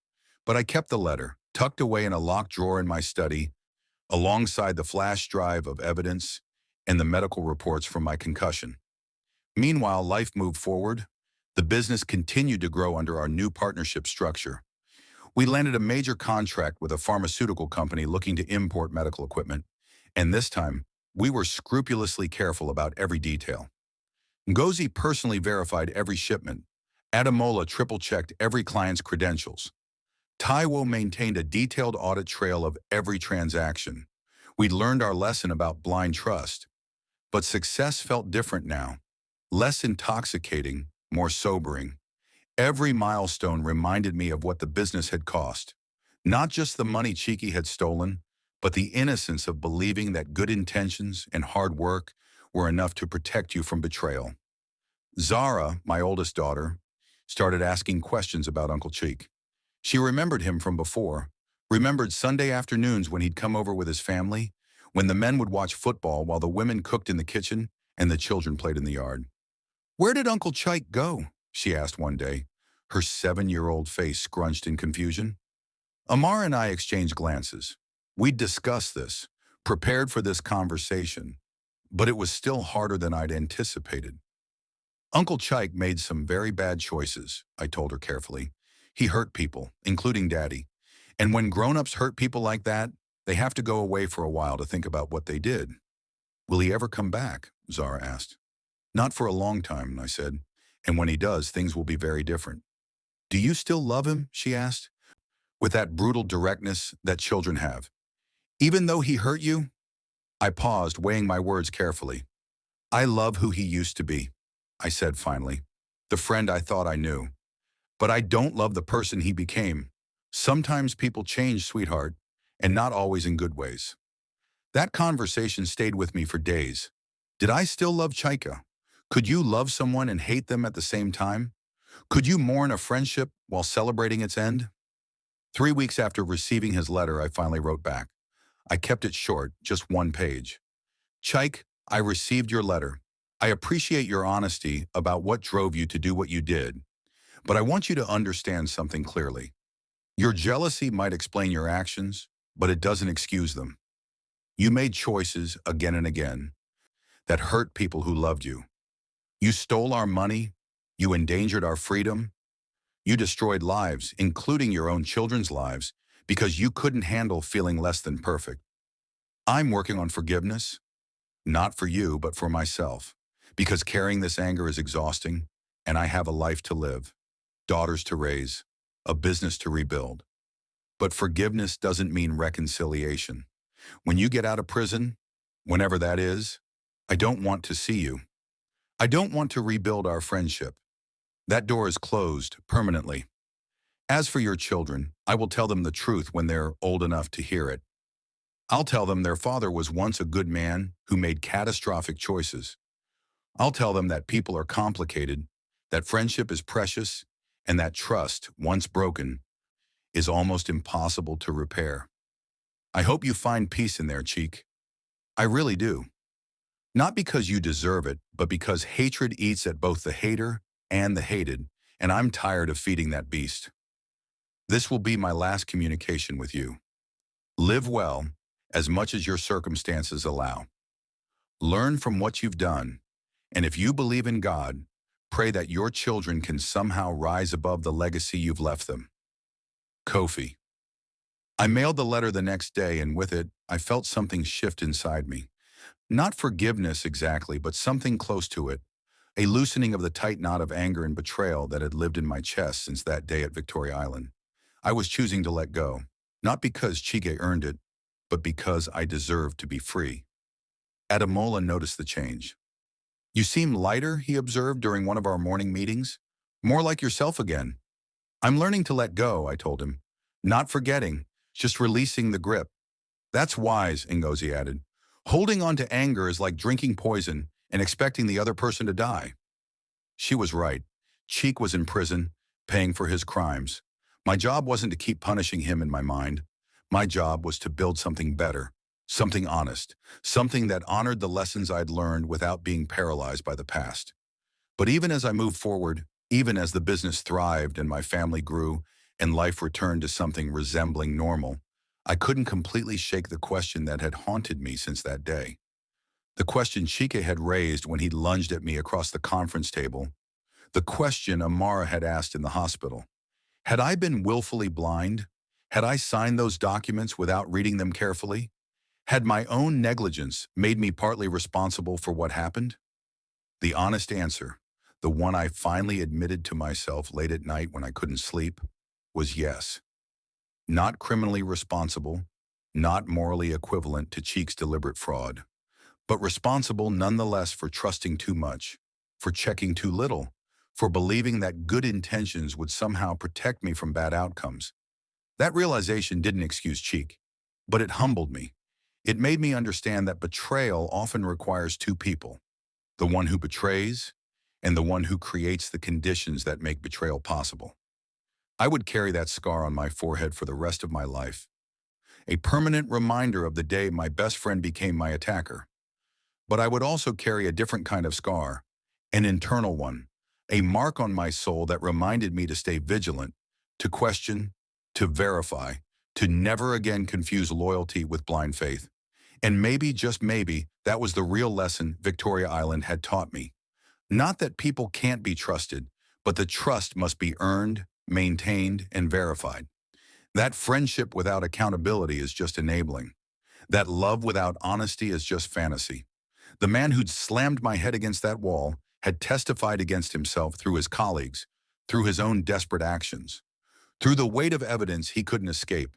But I kept the letter, tucked away in a locked drawer in my study, alongside the flash drive of evidence and the medical reports from my concussion. Meanwhile, life moved forward. The business continued to grow under our new partnership structure. We landed a major contract with a pharmaceutical company looking to import medical equipment, and this time, we were scrupulously careful about every detail. Ngozi personally verified every shipment. Ademola triple-checked every client's credentials. Taiwo maintained a detailed audit trail of every transaction. We'd learned our lesson about blind trust, but success felt different now. Less intoxicating, more sobering. Every milestone reminded me of what the business had cost. Not just the money Cheeky had stolen, but the innocence of believing that good intentions and hard work were enough to protect you from betrayal. Zara, my oldest daughter, started asking questions about Uncle Cheek. She remembered him from before, remembered Sunday afternoons when he'd come over with his family, when the men would watch football while the women cooked in the kitchen and the children played in the yard. "Where did Uncle Chike go?" she asked one day, her 7-year-old face scrunched in confusion. Amar and I exchanged glances. We'd discussed this, prepared for this conversation, but it was still harder than I'd anticipated. Uncle Chike made some very bad choices, I told her carefully. He hurt people, including Daddy. And when grown-ups hurt people like that, they have to go away for a while to think about what they did. "Will he ever come back?" Zara asked. "Not for a long time," I said. "And when he does, things will be very different." "Do you still love him?" she asked, with that brutal directness that children have. "Even though he hurt you?" I paused, weighing my words carefully. "I love who he used to be," I said finally. "The friend I thought I knew. But I don't love the person he became. Sometimes people change, sweetheart, and not always in good ways." That conversation stayed with me for days. Did I still love Chaika? Could you love someone and hate them at the same time? Could you mourn a friendship while celebrating its end? 3 weeks after receiving his letter, I finally wrote back. I kept it short, just one page. "Chaik, I received your letter. I appreciate your honesty about what drove you to do what you did, but I want you to understand something clearly. Your jealousy might explain your actions, but it doesn't excuse them. You made choices again and again that hurt people who loved you. You stole our money. You endangered our freedom. You destroyed lives, including your own children's lives, because you couldn't handle feeling less than perfect. I'm working on forgiveness, not for you, but for myself, because carrying this anger is exhausting, and I have a life to live, daughters to raise, a business to rebuild. But forgiveness doesn't mean reconciliation. When you get out of prison, whenever that is, I don't want to see you. I don't want to rebuild our friendship. That door is closed permanently. As for your children, I will tell them the truth when they're old enough to hear it. I'll tell them their father was once a good man who made catastrophic choices. I'll tell them that people are complicated, that friendship is precious, and that trust, once broken, is almost impossible to repair. I hope you find peace in there, Cheek. I really do. Not because you deserve it, but because hatred eats at both the hater and the hated, and I'm tired of feeding that beast. This will be my last communication with you. Live well, as much as your circumstances allow. Learn from what you've done, and if you believe in God, pray that your children can somehow rise above the legacy you've left them. Kofi. I mailed the letter the next day, and with it, I felt something shift inside me. Not forgiveness exactly, but something close to it. A loosening of the tight knot of anger and betrayal that had lived in my chest since that day at Victoria Island. I was choosing to let go, not because Chike earned it, but because I deserved to be free. Ademola noticed the change. "You seem lighter," he observed during one of our morning meetings. "More like yourself again." "I'm learning to let go," I told him. "Not forgetting, just releasing the grip." "That's wise," Ngozi added. "Holding on to anger is like drinking poison and expecting the other person to die." She was right. Cheek was in prison, paying for his crimes. My job wasn't to keep punishing him in my mind. My job was to build something better, something honest, something that honored the lessons I'd learned without being paralyzed by the past. But even as I moved forward, even as the business thrived and my family grew and life returned to something resembling normal, I couldn't completely shake the question that had haunted me since that day. The question Chike had raised when he lunged at me across the conference table. The question Amara had asked in the hospital. Had I been willfully blind? Had I signed those documents without reading them carefully? Had my own negligence made me partly responsible for what happened? The honest answer, the one I finally admitted to myself late at night when I couldn't sleep, was yes. Not criminally responsible, not morally equivalent to Cheek's deliberate fraud, but responsible nonetheless for trusting too much, for checking too little, for believing that good intentions would somehow protect me from bad outcomes. That realization didn't excuse Cheek, but it humbled me. It made me understand that betrayal often requires two people, the one who betrays and the one who creates the conditions that make betrayal possible. I would carry that scar on my forehead for the rest of my life, a permanent reminder of the day my best friend became my attacker. But I would also carry a different kind of scar, an internal one, a mark on my soul that reminded me to stay vigilant, to question, to verify, to never again confuse loyalty with blind faith. And maybe, just maybe, that was the real lesson Victoria Island had taught me. Not that people can't be trusted, but the trust must be earned, maintained, and verified. That friendship without accountability is just enabling. That love without honesty is just fantasy. The man who'd slammed my head against that wall had testified against himself through his colleagues, through his own desperate actions, through the weight of evidence he couldn't escape.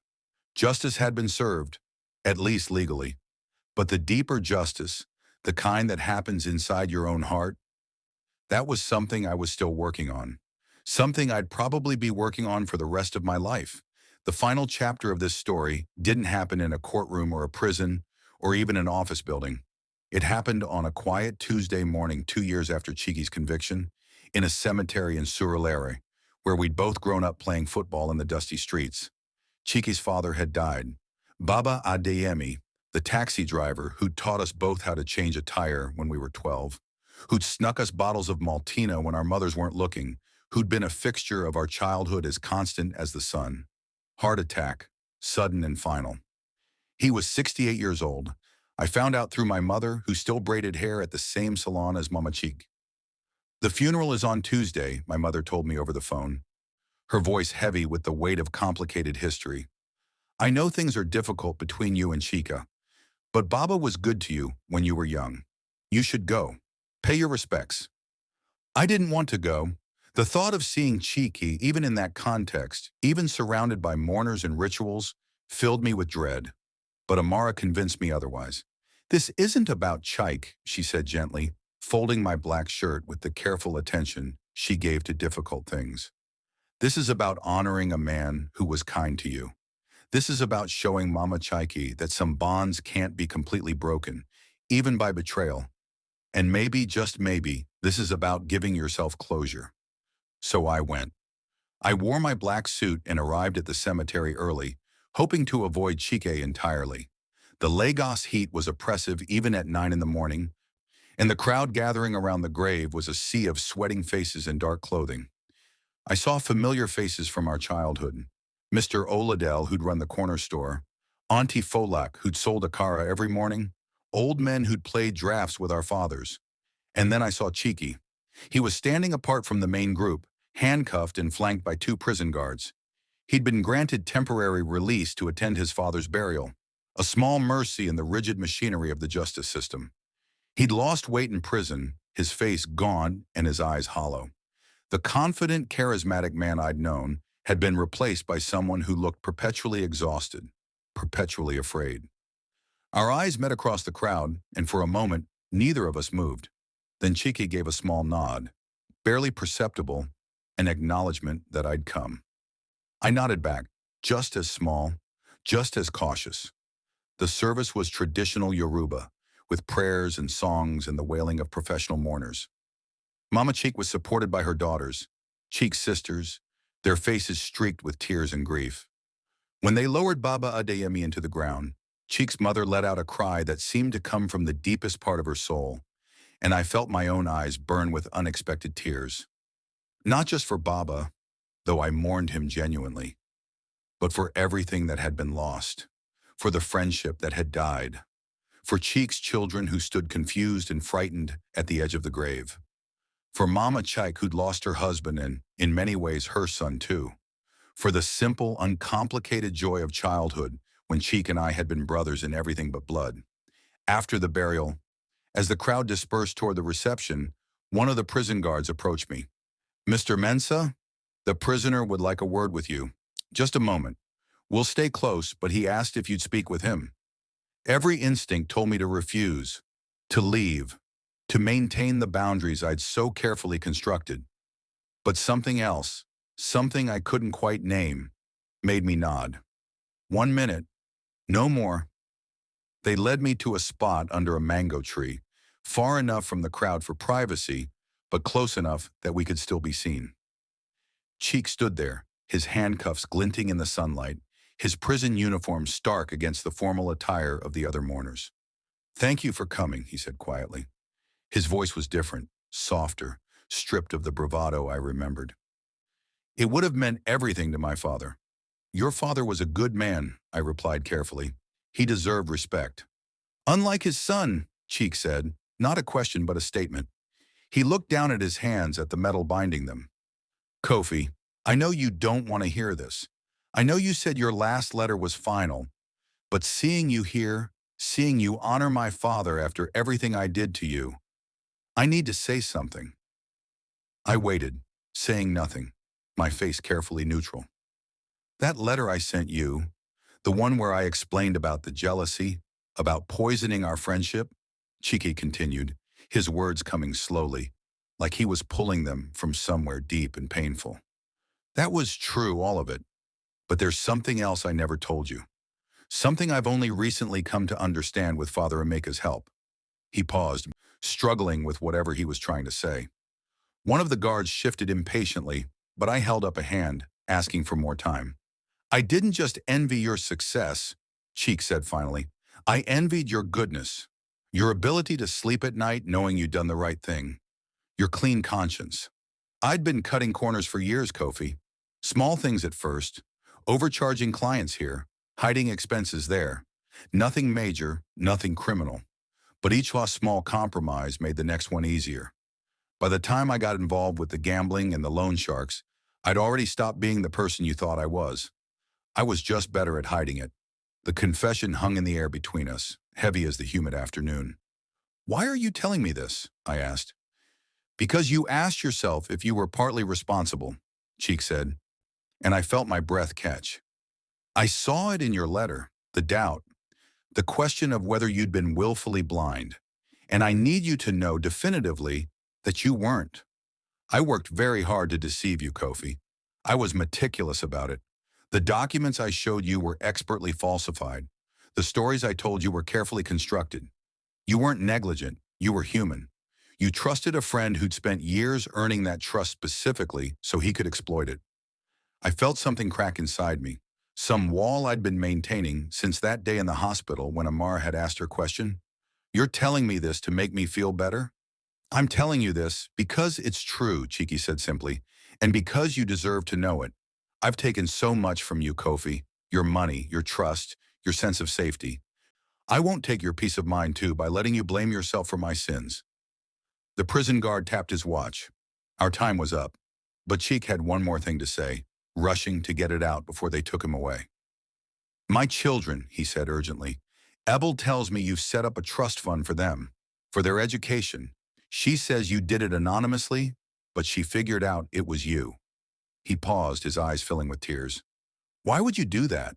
Justice had been served, at least legally. But the deeper justice, the kind that happens inside your own heart, that was something I was still working on. Something I'd probably be working on for the rest of my life. The final chapter of this story didn't happen in a courtroom or a prison or even an office building. It happened on a quiet Tuesday morning 2 years after Chiki's conviction, in a cemetery in Surulere, where we'd both grown up playing football in the dusty streets. Chiki's father had died. Baba Adeyemi, the taxi driver who'd taught us both how to change a tire when we were 12, who'd snuck us bottles of Maltina when our mothers weren't looking, who'd been a fixture of our childhood as constant as the sun. Heart attack, sudden and final. He was 68 years old. I found out through my mother, who still braided hair at the same salon as Mama Cheek. "The funeral is on Tuesday," my mother told me over the phone, her voice heavy with the weight of complicated history. "I know things are difficult between you and Chica, but Baba was good to you when you were young. You should go. Pay your respects." I didn't want to go. The thought of seeing Chiki, even in that context, even surrounded by mourners and rituals, filled me with dread. But Amara convinced me otherwise. "This isn't about Chike," she said gently, folding my black shirt with the careful attention she gave to difficult things. "This is about honoring a man who was kind to you. This is about showing Mama Chike that some bonds can't be completely broken, even by betrayal. And maybe, just maybe, this is about giving yourself closure." So I went. I wore my black suit and arrived at the cemetery early, hoping to avoid Chike entirely. The Lagos heat was oppressive even at 9 in the morning, and the crowd gathering around the grave was a sea of sweating faces in dark clothing. I saw familiar faces from our childhood. Mr. Oladell, who'd run the corner store, Auntie Folak, who'd sold akara every morning, old men who'd played drafts with our fathers. And then I saw Chiki. He was standing apart from the main group, handcuffed and flanked by two prison guards. He'd been granted temporary release to attend his father's burial, a small mercy in the rigid machinery of the justice system. He'd lost weight in prison, his face gaunt and his eyes hollow. The confident, charismatic man I'd known had been replaced by someone who looked perpetually exhausted, perpetually afraid. Our eyes met across the crowd, and for a moment, neither of us moved. Then Cheeky gave a small nod, barely perceptible, an acknowledgement that I'd come. I nodded back, just as small, just as cautious. The service was traditional Yoruba, with prayers and songs and the wailing of professional mourners. Mama Cheek was supported by her daughters, Cheek's sisters, their faces streaked with tears and grief. When they lowered Baba Adeyemi into the ground, Cheek's mother let out a cry that seemed to come from the deepest part of her soul, and I felt my own eyes burn with unexpected tears. Not just for Baba, though I mourned him genuinely, but for everything that had been lost, for the friendship that had died, for Cheek's children who stood confused and frightened at the edge of the grave, for Mama Chike who'd lost her husband and, in many ways, her son too, for the simple, uncomplicated joy of childhood when Cheek and I had been brothers in everything but blood. After the burial, as the crowd dispersed toward the reception, one of the prison guards approached me. "Mr. Mensah, the prisoner would like a word with you. Just a moment. We'll stay close, but he asked if you'd speak with him." Every instinct told me to refuse, to leave, to maintain the boundaries I'd so carefully constructed. But something else, something I couldn't quite name, made me nod. 1 minute, no more. They led me to a spot under a mango tree, far enough from the crowd for privacy, but close enough that we could still be seen. Cheek stood there, his handcuffs glinting in the sunlight, his prison uniform stark against the formal attire of the other mourners. "Thank you for coming," he said quietly. His voice was different, softer, stripped of the bravado I remembered. "It would have meant everything to my father." "Your father was a good man," I replied carefully. "He deserved respect." "Unlike his son," Cheek said, not a question but a statement. He looked down at his hands at the metal binding them. "Kofi, I know you don't want to hear this. I know you said your last letter was final, but seeing you here, seeing you honor my father after everything I did to you, I need to say something." I waited, saying nothing, my face carefully neutral. "That letter I sent you, the one where I explained about the jealousy, about poisoning our friendship," Cheeky continued, his words coming slowly, like he was pulling them from somewhere deep and painful. "That was true, all of it. But there's something else I never told you. Something I've only recently come to understand with Father Emeka's help." He paused, struggling with whatever he was trying to say. One of the guards shifted impatiently, but I held up a hand, asking for more time. "I didn't just envy your success," Cheek said finally. "I envied your goodness, your ability to sleep at night knowing you'd done the right thing, your clean conscience. I'd been cutting corners for years, Kofi. Small things at first, overcharging clients here, hiding expenses there. Nothing major, nothing criminal. But each small compromise made the next one easier. By the time I got involved with the gambling and the loan sharks, I'd already stopped being the person you thought I was. I was just better at hiding it." The confession hung in the air between us, heavy as the humid afternoon. "Why are you telling me this?" I asked. "Because you asked yourself if you were partly responsible," Cheek said, and I felt my breath catch. "I saw it in your letter, the doubt, the question of whether you'd been willfully blind, and I need you to know definitively that you weren't. I worked very hard to deceive you, Kofi. I was meticulous about it. The documents I showed you were expertly falsified. The stories I told you were carefully constructed. You weren't negligent, you were human. You trusted a friend who'd spent years earning that trust specifically so he could exploit it." I felt something crack inside me, some wall I'd been maintaining since that day in the hospital when Amar had asked her question. "You're telling me this to make me feel better?" "I'm telling you this because it's true," Cheeky said simply, "and because you deserve to know it. I've taken so much from you, Kofi, your money, your trust, your sense of safety. I won't take your peace of mind too by letting you blame yourself for my sins." The prison guard tapped his watch. Our time was up, but Cheek had one more thing to say. rushing to get it out before they took him away. My children, he said urgently. Ebel tells me you've set up a trust fund for them, for their education. She says you did it anonymously, but she figured out it was you. He paused, his eyes filling with tears. Why would you do that?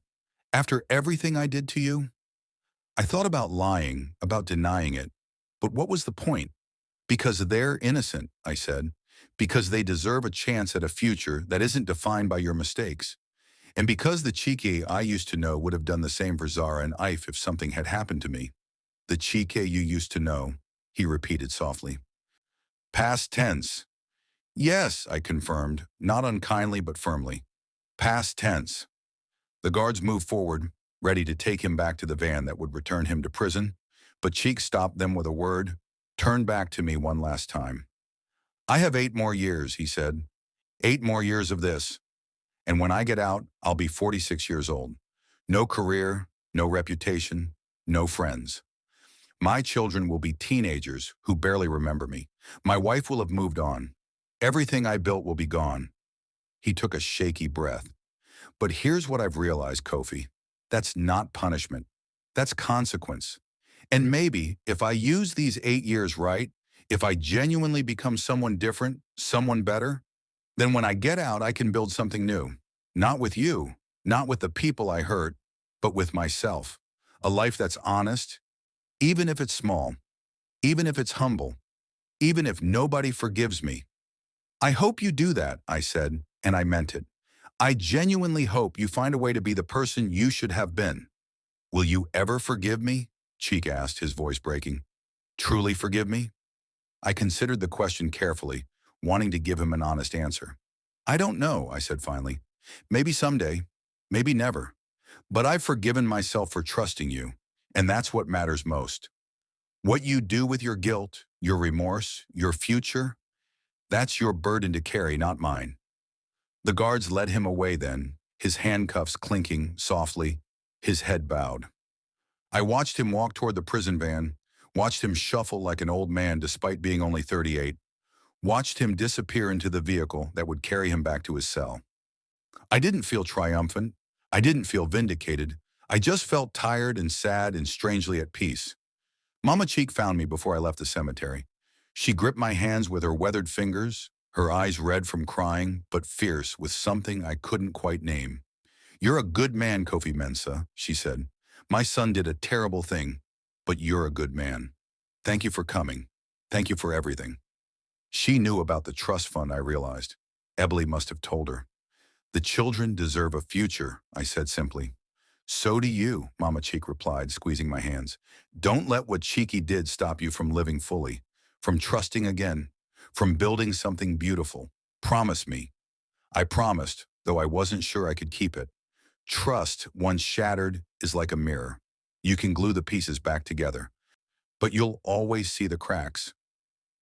After everything I did to you? I thought about lying, about denying it. But what was the point? Because they're innocent, I said. Because they deserve a chance at a future that isn't defined by your mistakes. And because the Chike I used to know would have done the same for Zara and Ife if something had happened to me. The Chike you used to know, he repeated softly. Past tense. Yes, I confirmed, not unkindly but firmly. Past tense. The guards moved forward, ready to take him back to the van that would return him to prison, but Cheek stopped them with a word, turned back to me one last time. I have 8 more years, he said. 8 more years of this. And when I get out, I'll be 46 years old. No career, no reputation, no friends. My children will be teenagers who barely remember me. My wife will have moved on. Everything I built will be gone. He took a shaky breath. But here's what I've realized, Kofi. That's not punishment. That's consequence. And maybe if I use these 8 years right, if I genuinely become someone different, someone better, then when I get out, I can build something new. Not with you, not with the people I hurt, but with myself. A life that's honest, even if it's small, even if it's humble, even if nobody forgives me. I hope you do that, I said, and I meant it. I genuinely hope you find a way to be the person you should have been. Will you ever forgive me? Cheek asked, his voice breaking. Truly forgive me? I considered the question carefully, wanting to give him an honest answer. I don't know, I said finally. Maybe someday, maybe never. But I've forgiven myself for trusting you, and that's what matters most. What you do with your guilt, your remorse, your future, that's your burden to carry, not mine. The guards led him away then, his handcuffs clinking softly, his head bowed. I watched him walk toward the prison van, watched him shuffle like an old man despite being only 38, watched him disappear into the vehicle that would carry him back to his cell. I didn't feel triumphant. I didn't feel vindicated. I just felt tired and sad and strangely at peace. Mama Cheek found me before I left the cemetery. She gripped my hands with her weathered fingers, her eyes red from crying, but fierce with something I couldn't quite name. You're a good man, Kofi Mensah, she said. My son did a terrible thing, but you're a good man. Thank you for coming. Thank you for everything. She knew about the trust fund, I realized. Ebely must have told her. The children deserve a future, I said simply. So do you, Mama Cheek replied, squeezing my hands. Don't let what Cheeky did stop you from living fully, from trusting again, from building something beautiful. Promise me. I promised, though I wasn't sure I could keep it. Trust, once shattered, is like a mirror. You can glue the pieces back together, but you'll always see the cracks.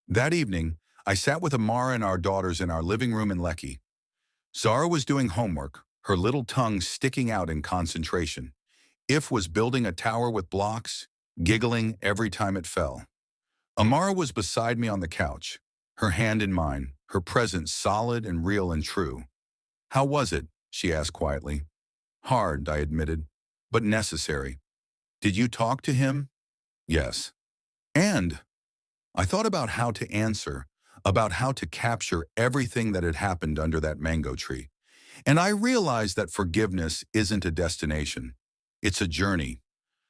That evening, I sat with Amara and our daughters in our living room in Lekki. Zara was doing homework, her little tongue sticking out in concentration. If was building a tower with blocks, giggling every time it fell. Amara was beside me on the couch, her hand in mine, her presence solid and real and true. How was it? She asked quietly. Hard, I admitted, but necessary. Did you talk to him? Yes. And I thought about how to answer, about how to capture everything that had happened under that mango tree. And I realized that forgiveness isn't a destination. It's a journey.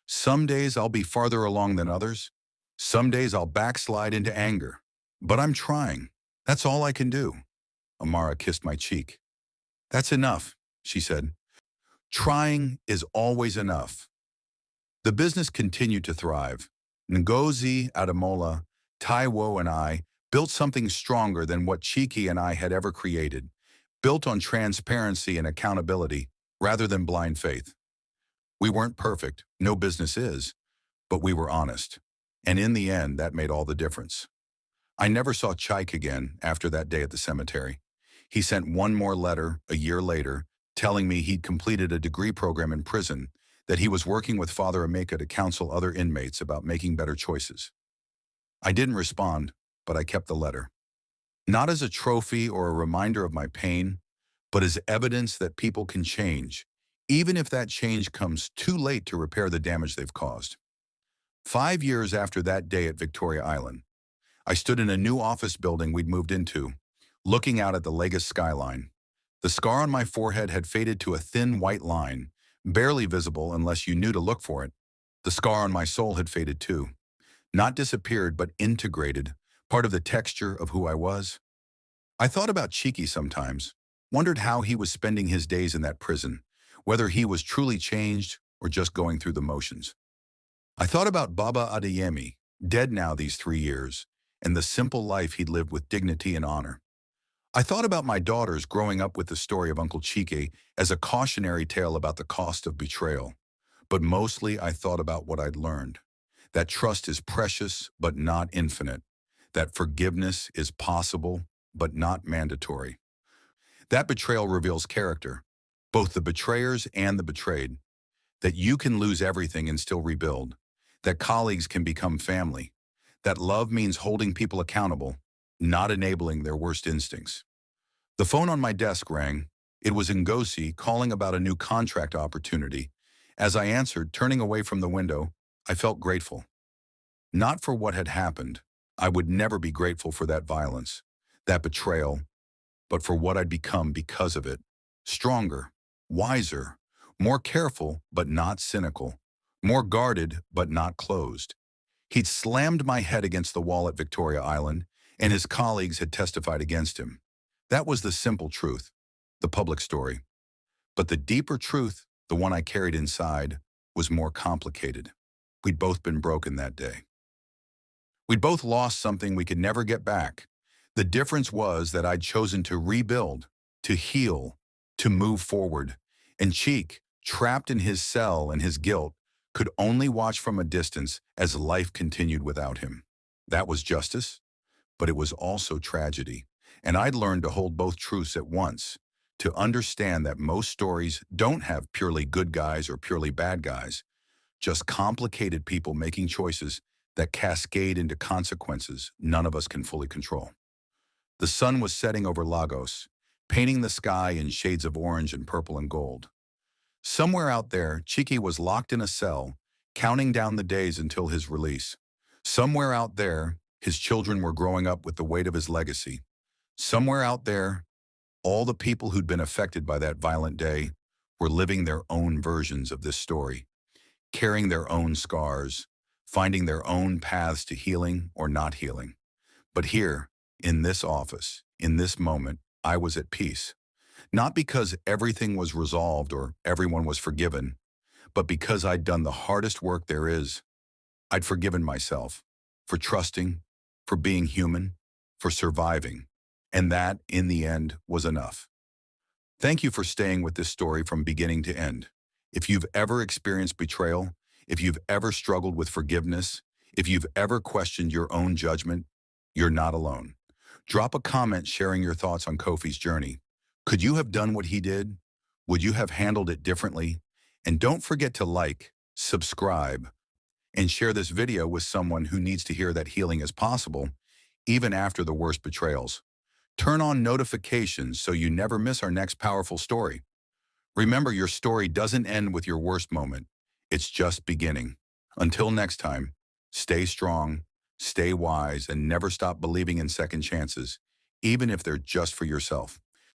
Some days I'll be farther along than others. Some days I'll backslide into anger. But I'm trying. That's all I can do. Amara kissed my cheek. That's enough, she said. Trying is always enough. The business continued to thrive. Ngozi, Ademola, Taiwo, and I built something stronger than what Chiki and I had ever created, built on transparency and accountability rather than blind faith. We weren't perfect, no business is, but we were honest. And in the end, that made all the difference. I never saw Chaik again after that day at the cemetery. He sent one more letter a year later, telling me he'd completed a degree program in prison, that he was working with Father Emeka to counsel other inmates about making better choices. I didn't respond, but I kept the letter. Not as a trophy or a reminder of my pain, but as evidence that people can change, even if that change comes too late to repair the damage they've caused. 5 years after that day at Victoria Island, I stood in a new office building we'd moved into, looking out at the Lagos skyline. The scar on my forehead had faded to a thin white line, barely visible unless you knew to look for it. The scar on my soul had faded too. Not disappeared, but integrated, part of the texture of who I was. I thought about Cheeky sometimes, wondered how he was spending his days in that prison, whether he was truly changed or just going through the motions. I thought about Baba Adeyemi, dead now these 3 years, and the simple life he'd lived with dignity and honor. I thought about my daughters growing up with the story of Uncle Chike as a cautionary tale about the cost of betrayal. But mostly I thought about what I'd learned. That trust is precious, but not infinite. That forgiveness is possible, but not mandatory. That betrayal reveals character, both the betrayers and the betrayed. That you can lose everything and still rebuild. That colleagues can become family. That love means holding people accountable, not enabling their worst instincts. The phone on my desk rang. It was Ngozi calling about a new contract opportunity. As I answered, turning away from the window, I felt grateful. Not for what had happened. I would never be grateful for that violence, that betrayal, but for what I'd become because of it. Stronger, wiser, more careful, but not cynical. More guarded, but not closed. He'd slammed my head against the wall at Victoria Island, and his colleagues had testified against him. That was the simple truth, the public story. But the deeper truth, the one I carried inside, was more complicated. We'd both been broken that day. We'd both lost something we could never get back. The difference was that I'd chosen to rebuild, to heal, to move forward. And Cheek, trapped in his cell and his guilt, could only watch from a distance as life continued without him. That was justice, but it was also tragedy. And I'd learned to hold both truths at once, to understand that most stories don't have purely good guys or purely bad guys, just complicated people making choices that cascade into consequences none of us can fully control. The sun was setting over Lagos, painting the sky in shades of orange and purple and gold. Somewhere out there, Chike was locked in a cell, counting down the days until his release. Somewhere out there, his children were growing up with the weight of his legacy. Somewhere out there, all the people who'd been affected by that violent day were living their own versions of this story, carrying their own scars, finding their own paths to healing or not healing. But here, in this office, in this moment, I was at peace. Not because everything was resolved or everyone was forgiven, but because I'd done the hardest work there is. I'd forgiven myself for trusting, for being human, for surviving. And that, in the end, was enough. Thank you for staying with this story from beginning to end. If you've ever experienced betrayal, if you've ever struggled with forgiveness, if you've ever questioned your own judgment, you're not alone. Drop a comment sharing your thoughts on Kofi's journey. Could you have done what he did? Would you have handled it differently? And don't forget to like, subscribe, and share this video with someone who needs to hear that healing is possible, even after the worst betrayals. Turn on notifications so you never miss our next powerful story. Remember, your story doesn't end with your worst moment. It's just beginning. Until next time, stay strong, stay wise, and never stop believing in second chances, even if they're just for yourself.